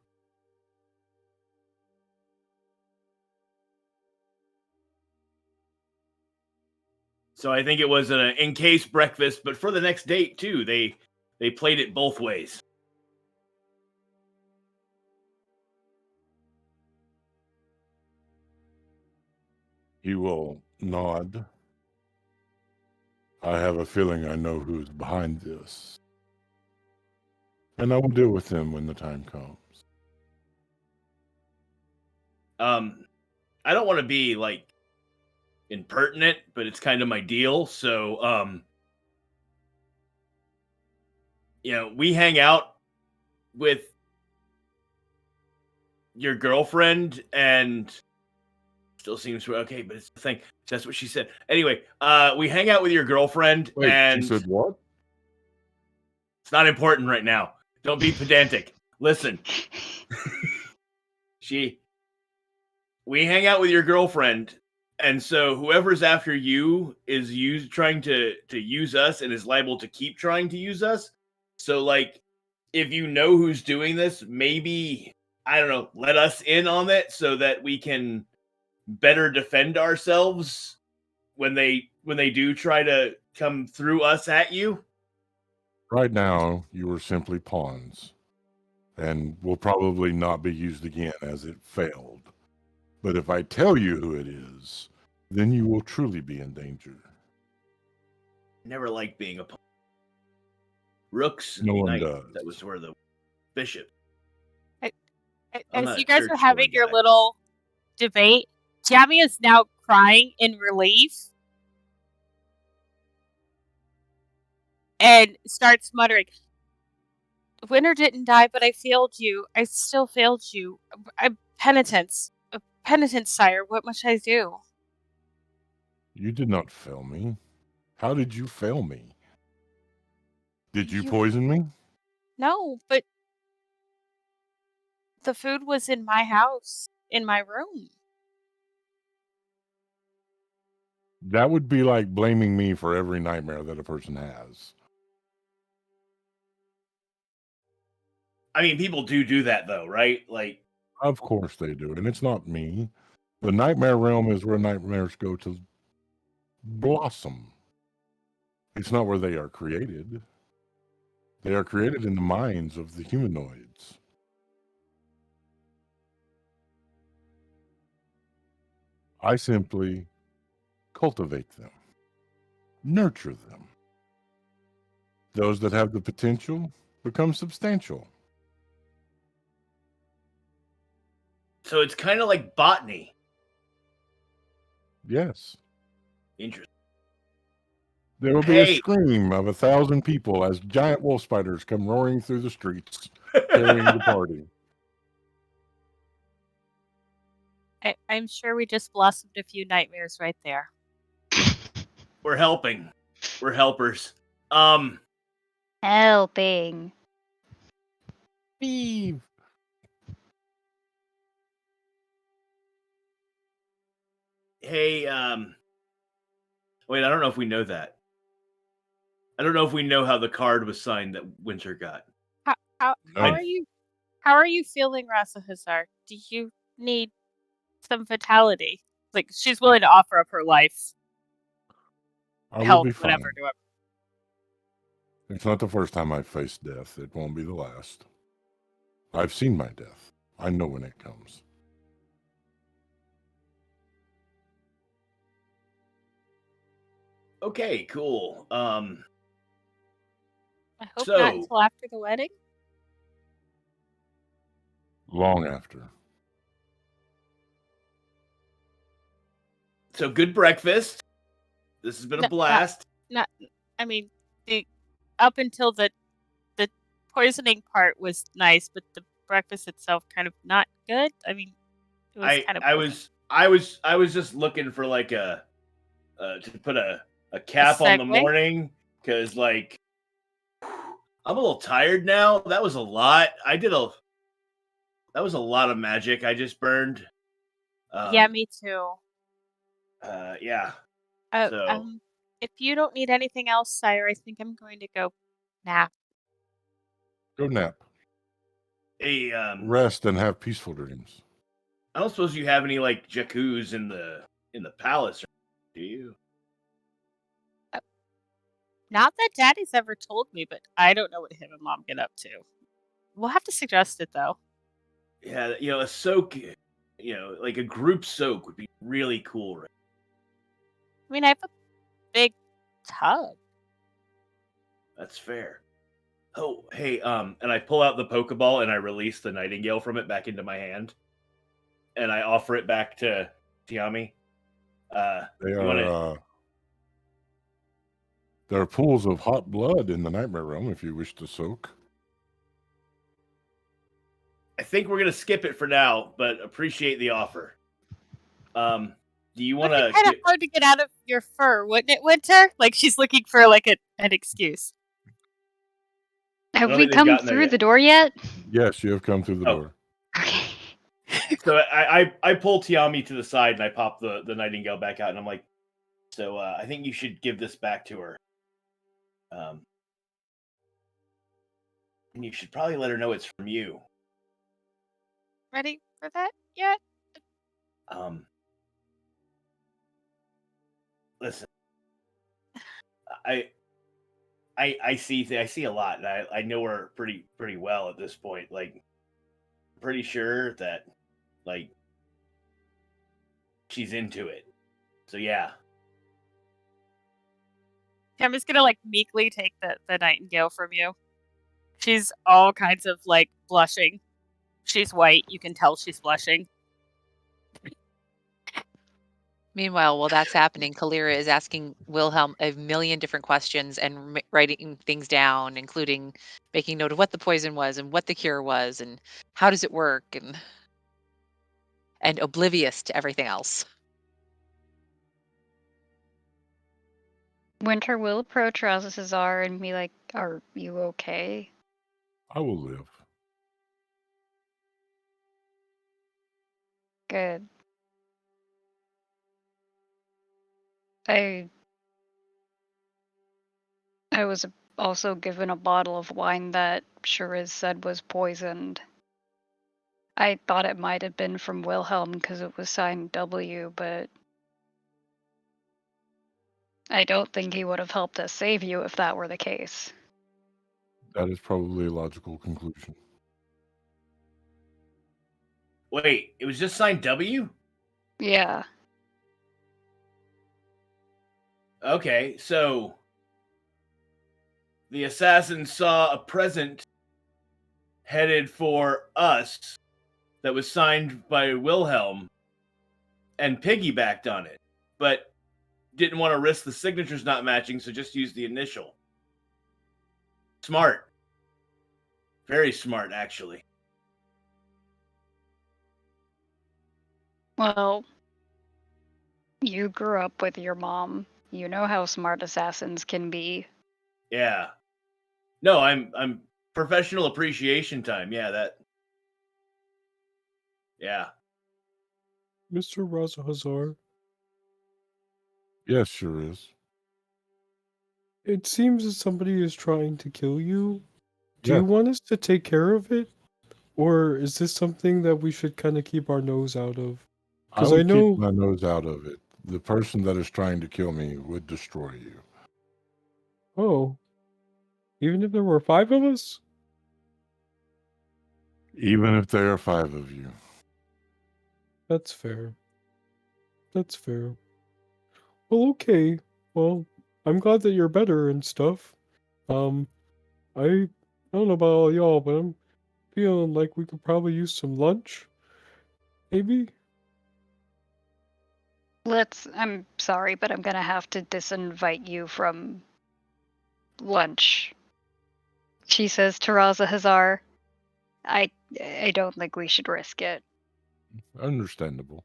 So I think it was an in case breakfast, but for the next date too. They played it both ways. He will nod. I have a feeling I know who's behind this. And I will deal with him when the time comes. I don't want to be like impertinent, but it's kind of my deal. So we hang out with your girlfriend, and still seems okay, but it's the thing. That's what she said. Anyway, we hang out with your girlfriend. Wait, and she said what? It's not important right now. Don't be pedantic. Listen. We hang out with your girlfriend, and so whoever's after you is trying to use us and is liable to keep trying to use us. So like, if you know who's doing this, maybe, I don't know, let us in on it so that we can better defend ourselves when they do try to come through us at you. Right now, you are simply pawns, and will probably not be used again as it failed. But if I tell you who it is, then you will truly be in danger. Never liked being a pawn. Rooks and No one knights. does. That was where the bishop. I'm As not you a guys are church having going your guy. little debate, Jamie is now crying in relief and starts muttering, Winter didn't die, but I failed you. I still failed you. Penitence, sire. What must I do? You did not fail me. How did you fail me? Did you poison me? No, but the food was in my house, in my room. That would be like blaming me for every nightmare that a person has. I mean, people do that though, right? Like, Of course they do, and it's not me. The nightmare realm is where nightmares go to blossom. It's not where they are created. They are created in the minds of the humanoids. I simply cultivate them. nurture them. Those that have the potential become substantial. So it's kind of like botany. Yes. Interesting. There will be a Hey. scream of 1,000 people as giant wolf spiders come roaring through the streets, carrying the party. I'm sure we just blossomed a few nightmares right there. We're helping. We're helpers. Helping. Eve. Hey, wait, I don't know if we know that. I don't know if we know how the card was signed that Winter got. How No. are you? How are you feeling, Rasahazar? Do you need some vitality? Like she's willing to offer up her life, I will health, be fine. whatever. To It's not the first time I've faced death. It won't be the last. I've seen my death. I know when it comes. Okay, cool. I hope So- not until after the wedding. Long after. So good breakfast. This has been a No, blast. I mean, up until the poisoning part was nice, but the breakfast itself kind of not good. I mean, it was kind of. I was just looking for like a to put a cap on the segue? morning because like I'm a little tired now. That was a lot. That was a lot of magic I just burned. Yeah, me too. Yeah. Uh, So- um, if you don't need anything else, Sire, I think I'm going to go nap. Go nap. Hey, Rest and have peaceful dreams. I don't suppose you have any like jacuzzi in the palace, do you? Not that Daddy's ever told me, but I don't know what him and Mom get up to. We'll have to suggest it though. Yeah, a soak, like a group soak would be really cool, right? I mean, I have a big tub. That's fair. Oh, hey, and I pull out the Pokeball and I release the Nightingale from it back into my hand, and I offer it back to Tiami. They you are wanna- there are pools of hot blood in the nightmare realm if you wish to soak. I think we're gonna skip it for now, but appreciate the offer. Do you want It'd to? be kind of hard to get out of your fur, wouldn't it, Winter? Like she's looking for like an excuse. Have don't we think they've come gotten there through yet. the door yet? Yes, you have come through the Oh. door. Okay. So I pull Tiami to the side and I pop the Nightingale back out, and I'm like, so I think you should give this back to her. And you should probably let her know it's from you. Ready for that yet? Listen, I see a lot, and I know her pretty well at this point. Like, I'm pretty sure that like she's into it. So yeah, I'm just gonna like meekly take the Nightingale from you. She's all kinds of like blushing. She's white. You can tell she's blushing. Meanwhile, while that's happening, Kalira is asking Wilhelm a million different questions and writing things down, including making note of what the poison was and what the cure was and how does it work, and oblivious to everything else. Winter will approach Razazar and be like, "Are you okay?" I will live. Good. I was also given a bottle of wine that Shiraz said was poisoned. I thought it might have been from Wilhelm because it was signed W, but I don't think he would have helped us save you if that were the case. That is probably a logical conclusion. wait, it was just signed W. Yeah. Okay, so the assassin saw a present headed for us that was signed by Wilhelm and piggybacked on it, but didn't want to risk the signatures not matching, so just used the initial. Smart. Very smart, actually. Well, you grew up with your mom. You know how smart assassins can be. Yeah. No, I'm professional appreciation time. Yeah, that. Yeah. Mr. Razahazar, Yes, sure is. it seems that somebody is trying to kill you. Do Yeah. you want us to take care of it? Or is this something that we should kind of keep our nose out of? I 'Cause I would keep know- my nose out of it. The person that is trying to kill me would destroy you. Oh. Even if there were 5 of us? Even if there are 5 of you. That's fair. That's fair. Well, okay. Well, I'm glad that you're better and stuff. I don't know about all y'all, but I'm feeling like we could probably use some lunch. Maybe? I'm sorry, but I'm gonna have to disinvite you from lunch. She says to Raza Hazar, I don't think we should risk it. Understandable.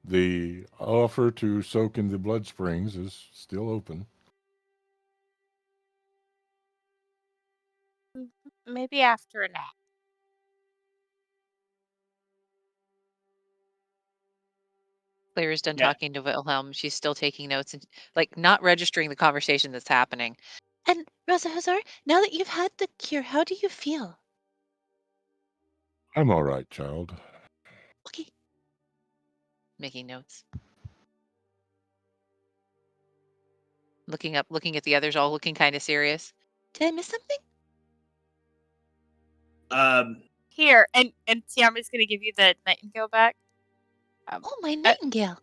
The offer to soak in the blood springs is still open. Maybe after a nap. Claire's done Yeah. talking to Wilhelm. She's still taking notes and like not registering the conversation that's happening. And Rosa Hazar, now that you've had the cure, how do you feel? I'm all right, child. Okay. Making notes. Looking up, looking at the others, all looking kind of serious. Did I miss something? Here, and Tiami's gonna give you the nightingale back. Oh, my Uh, nightingale.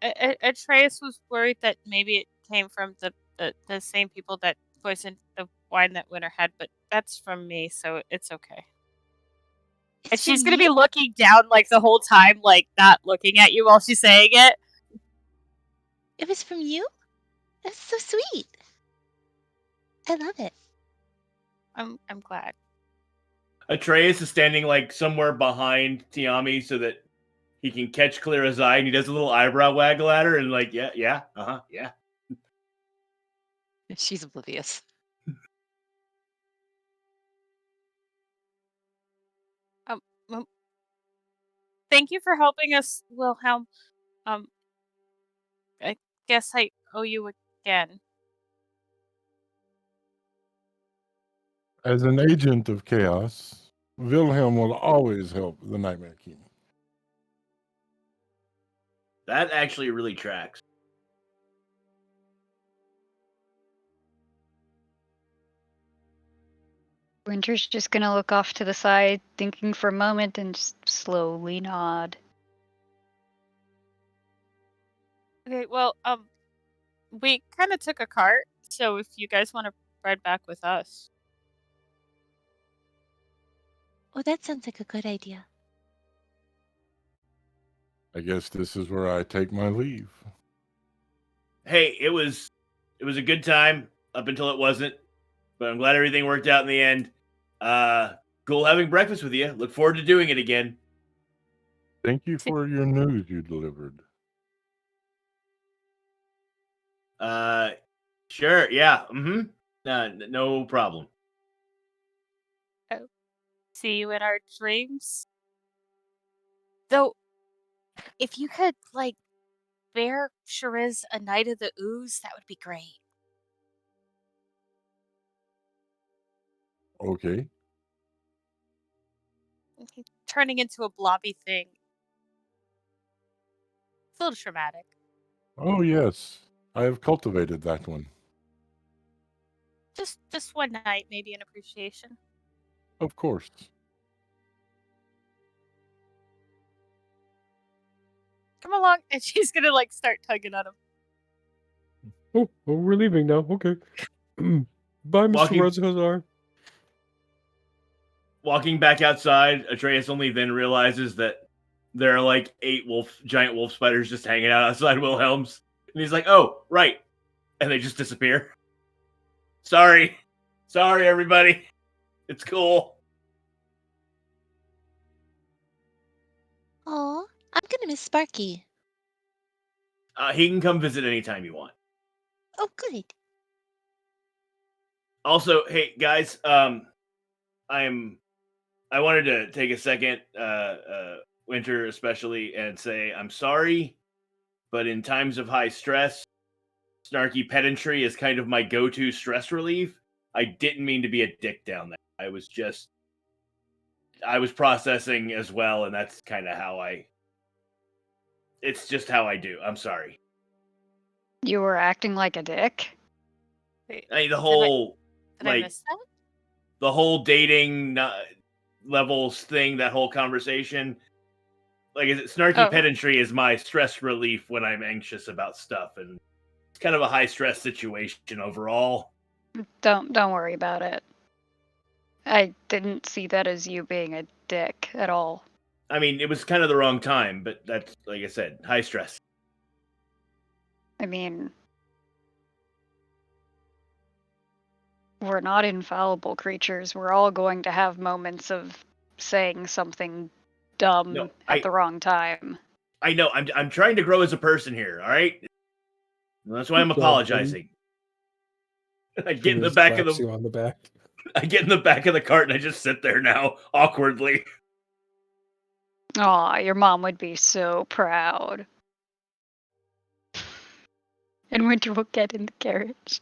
Atreus was worried that maybe it came from the same people that poisoned the wine that Winter had, but that's from me, so it's okay. And It's she's from gonna be you? looking down like the whole time, like not looking at you while she's saying it. It was from you? That's so sweet. I love it. I'm glad. Atreus is standing like somewhere behind Tiami so that he can catch Kalira's eye, and he does a little eyebrow waggle at her, and like, yeah, yeah. She's oblivious. Thank you for helping us, Wilhelm. I guess I owe you again. As an agent of chaos, Wilhelm will always help the Nightmare King. That actually really tracks. Winter's just gonna look off to the side, thinking for a moment, and just slowly nod. Okay, well, we kind of took a cart, so if you guys want to ride back with us. Oh, that sounds like a good idea. I guess this is where I take my leave. Hey, it was a good time up until it wasn't, but I'm glad everything worked out in the end. Cool having breakfast with you. Look forward to doing it again. Thank you for your news you delivered. Sure, yeah, no problem. See you in our dreams. Though, if you could, like, bear Shariz a Night of the Ooze, that would be great. Okay. Turning into a blobby thing. It's a little traumatic. Oh, yes. I have cultivated that one. Just one night, maybe an appreciation. Of course. come along. And she's gonna like start tugging on him. Oh, we're leaving now. Okay. Bye, Mr. Walking- Rosazar. Walking back outside, Atreus only then realizes that there are like 8 giant wolf spiders just hanging out outside Wilhelm's. And he's like, oh, right. And they just disappear. Sorry, everybody. It's cool. Oh, I'm gonna miss Sparky. He can come visit anytime you want. Oh, good. Also, hey guys, I wanted to take a second, Winter especially, and say I'm sorry, but in times of high stress, snarky pedantry is kind of my go-to stress relief. I didn't mean to be a dick down there. I was processing as well, and that's kind of how it's just how I do. I'm sorry. You were acting like a dick? Wait, I mean, the whole did I like miss that? the whole dating levels thing, that whole conversation. Like, snarky Oh. pedantry is my stress relief when I'm anxious about stuff, and it's kind of a high stress situation overall. Don't worry about it. I didn't see that as you being a dick at all. I mean, it was kind of the wrong time, but that's, like I said, high stress. I mean, we're not infallible creatures. We're all going to have moments of saying something dumb No, at the wrong time. I know. I'm trying to grow as a person here. All right, that's why I'm Good job, apologizing. I get in the back of Slaps the you on the back. I get in the back of the cart and I just sit there now awkwardly. Aw, your mom would be so proud. And Winter will get in the carriage.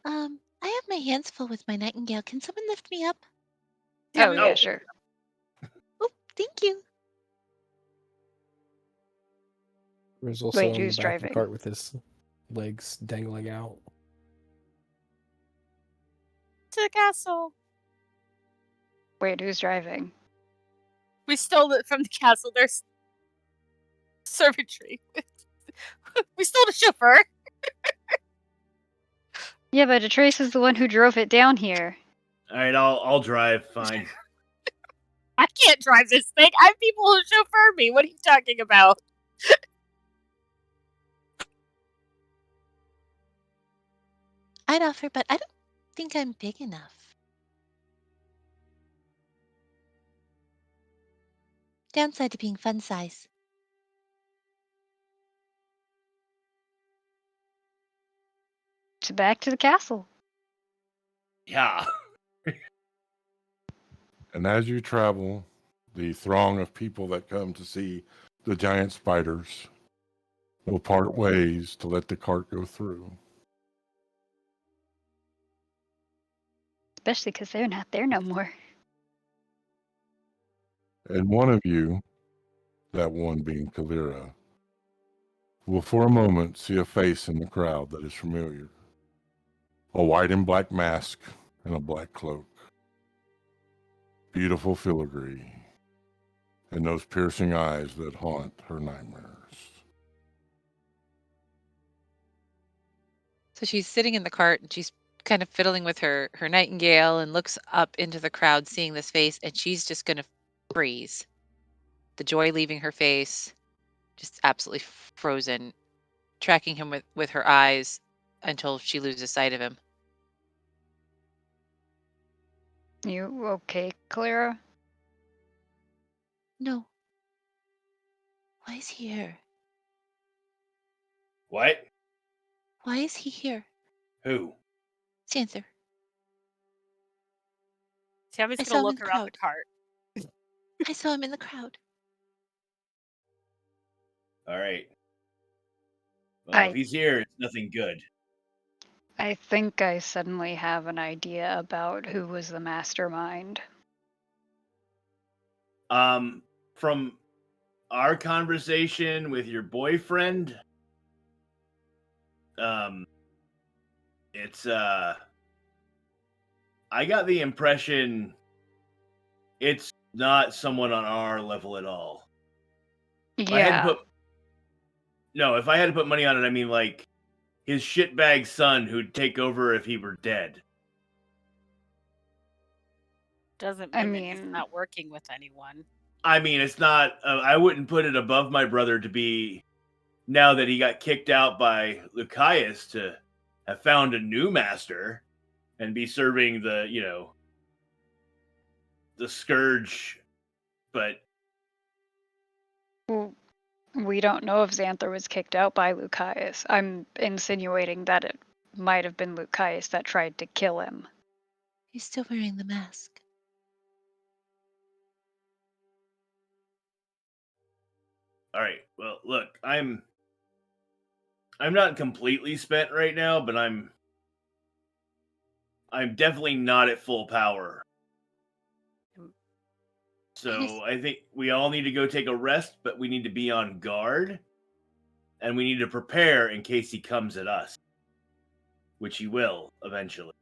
I have my hands full with my nightingale. Can someone lift me up? Oh, Oh. yeah, sure. Oh, thank you. There's also Wait, on the who's back of the driving? cart with his legs dangling out. To the castle. Wait, who's driving? We stole it from the castle. There's servantry. We stole the chauffeur. Yeah, but Atreus is the one who drove it down here. All right, I'll drive. Fine. I can't drive this thing. I have people who chauffeur me. What are you talking about? I'd offer, but I don't think I'm big enough. Downside to being fun size. So back to the castle. Yeah. And as you travel, the throng of people that come to see the giant spiders will part ways to let the cart go through. Especially because they're not there no more. And one of you, that one being Kalira, will for a moment see a face in the crowd that is familiar. A white and black mask and a black cloak. Beautiful filigree. And those piercing eyes that haunt her nightmares. So she's sitting in the cart and she's kind of fiddling with her nightingale and looks up into the crowd seeing this face, and she's just going to freeze. The joy leaving her face, just absolutely frozen, tracking him with her eyes until she loses sight of him. You okay, Clara? No. Why is he here? What? Why is he here? Who? Santher. Tammy's I gonna saw him look in the around the crowd. cart. I saw him in the crowd. All right. Well, if he's here, it's nothing good. I think I suddenly have an idea about who was the mastermind. From our conversation with your boyfriend, it's I got the impression it's not someone on our level at all. If I had to Yeah. if I had to put money on it, I mean like his shitbag son who'd take over if he were dead. Doesn't I mean that he's mean, not working with anyone. I mean, it's not. I wouldn't put it above my brother to be now that he got kicked out by Lucius to have found a new master and be serving the the scourge. But w- we don't know if Xanther was kicked out by Lucius. I'm insinuating that it might have been Lucius that tried to kill him. He's still wearing the mask. all right, well, look, I'm not completely spent right now, but I'm definitely not at full power. So I think we all need to go take a rest, but we need to be on guard, and we need to prepare in case he comes at us, which he will eventually.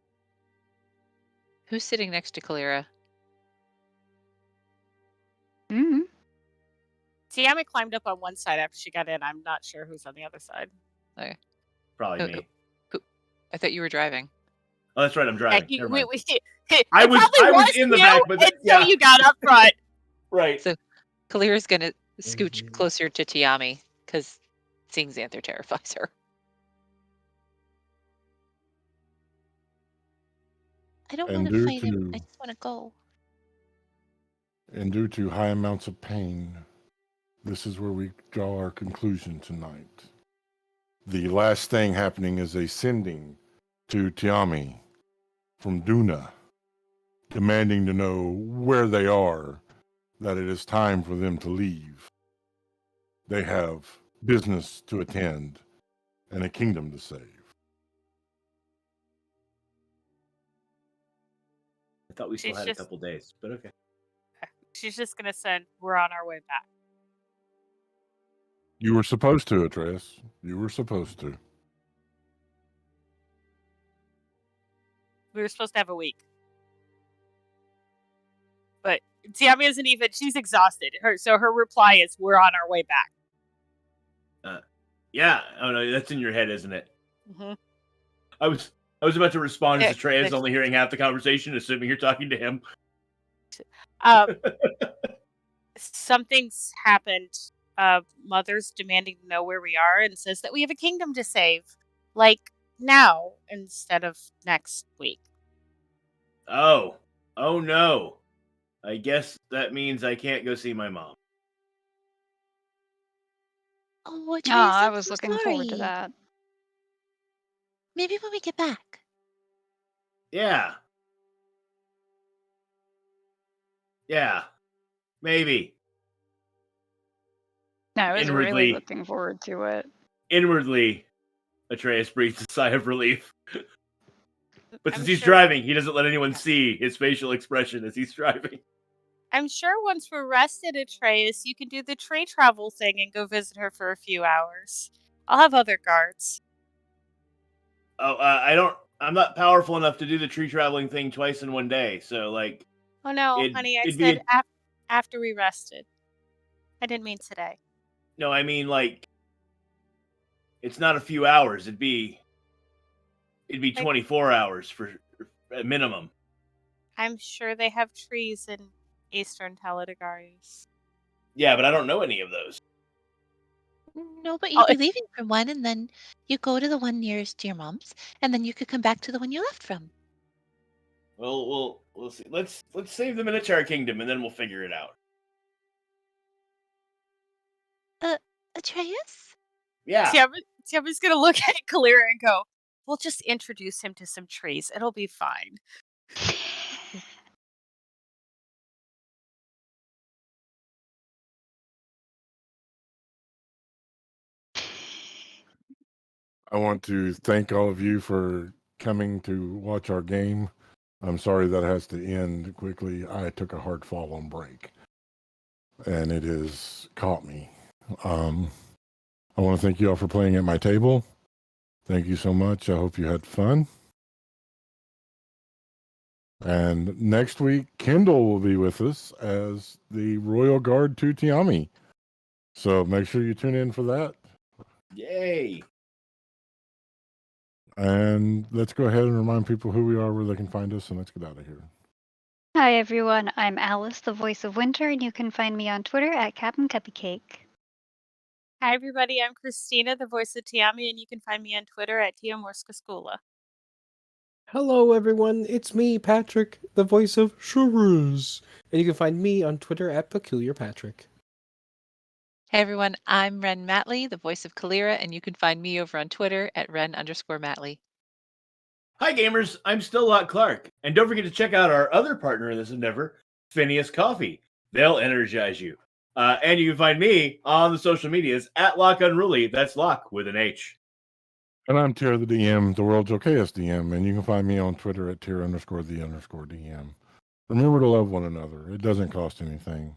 Who's sitting next to Kalira? Mm-hmm. Tiami climbed up on one side after she got in. I'm not sure who's on the other side. Okay. Probably Who- me. I thought you were driving. Oh, that's right. I'm driving. Yeah, Never mind. I was in the you back, but until you got up front. Right. So Kalira's gonna scooch closer to Tiami because seeing Xanther terrifies her. I don't And want to due fight him. to- I just want to go. And due to high amounts of pain, this is where we draw our conclusion tonight. The last thing happening is a sending to Tiami from Duna, demanding to know where they are, that it is time for them to leave. They have business to attend and a kingdom to save. I thought we still She's had just- a couple days, but okay. She's just gonna send, we're on our way back. You were supposed to, Atreus. You were supposed to. We were supposed to have a week. But Tiami isn't even, she's exhausted. So her reply is, we're on our way back. Yeah. Oh no, that's in your head, isn't it? Mm-hmm. I was about to respond Yeah, as Trey is that's- only hearing half the conversation, assuming you're talking to him. Something's happened. Mother's demanding to know where we are and says that we have a kingdom to save. Like now instead of next week. Oh no. I guess that means I can't go see my mom. Oh, Atreus, I I'm was so looking forward to sorry. that. Maybe when we get back. Yeah. Maybe. No, I was really Inwardly. looking forward to it. Inwardly, Atreus breathes a sigh of relief. But I'm since he's sure- driving, he doesn't let anyone see his facial expression as he's driving. I'm sure once we're rested, Atreus, you can do the tree travel thing and go visit her for a few hours. I'll have other guards. Oh, I'm not powerful enough to do the tree traveling thing twice in one day. So, like, Oh no, honey, I said after we rested. I didn't mean today. no, I mean, like, it's not a few hours. It'd be 24 hours for a minimum. I'm sure they have trees in Eastern Teledagaris. Yeah, but I don't know any of those. No, but you'd be leaving from one, and then you go to the one nearest to your mom's, and then you could come back to the one you left from. Well, we'll see. Let's save the Minotaur Kingdom, and then we'll figure it out. Atreus? Yeah. Tiami's gonna look at Kalira and go, we'll just introduce him to some trees. It'll be fine. I want to thank all of you for coming to watch our game. I'm sorry that has to end quickly. I took a hard fall on break, and it has caught me. I want to thank you all for playing at my table. Thank you so much. I hope you had fun. And next week, Kendall will be with us as the Royal Guard to Tiami. So make sure you tune in for that. Yay! And let's go ahead and remind people who we are, where they can find us, and let's get out of here. Hi everyone, I'm Alice, the voice of Winter, and you can find me on Twitter at Captain Cupcake. Hi, everybody. I'm Christina, the voice of Tiami, and you can find me on Twitter at Tia Morskaskula. Hello, everyone. It's me, Patrick, the voice of Shrews. And you can find me on Twitter at Peculiar Patrick. Hey everyone, I'm Ren Matley, the voice of Kalira, and you can find me over on Twitter at Ren_Matley. Hi, gamers. I'm still Lot Clark. And don't forget to check out our other partner in this endeavor, Phineas Coffee. They'll energize you. And you can find me on the social medias at Lock Unruly. That's Lock with an H. And I'm Tier the DM, the world's okayest DM, and you can find me on Twitter at Tier_the_DM. Remember to love one another. It doesn't cost anything.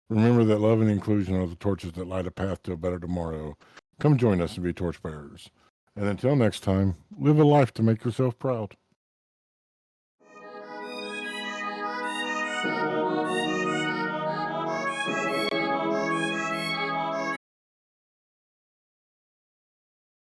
Remember that love and inclusion are the torches that light a path to a better tomorrow. Come join us and be torchbearers. And until next time, live a life to make yourself proud.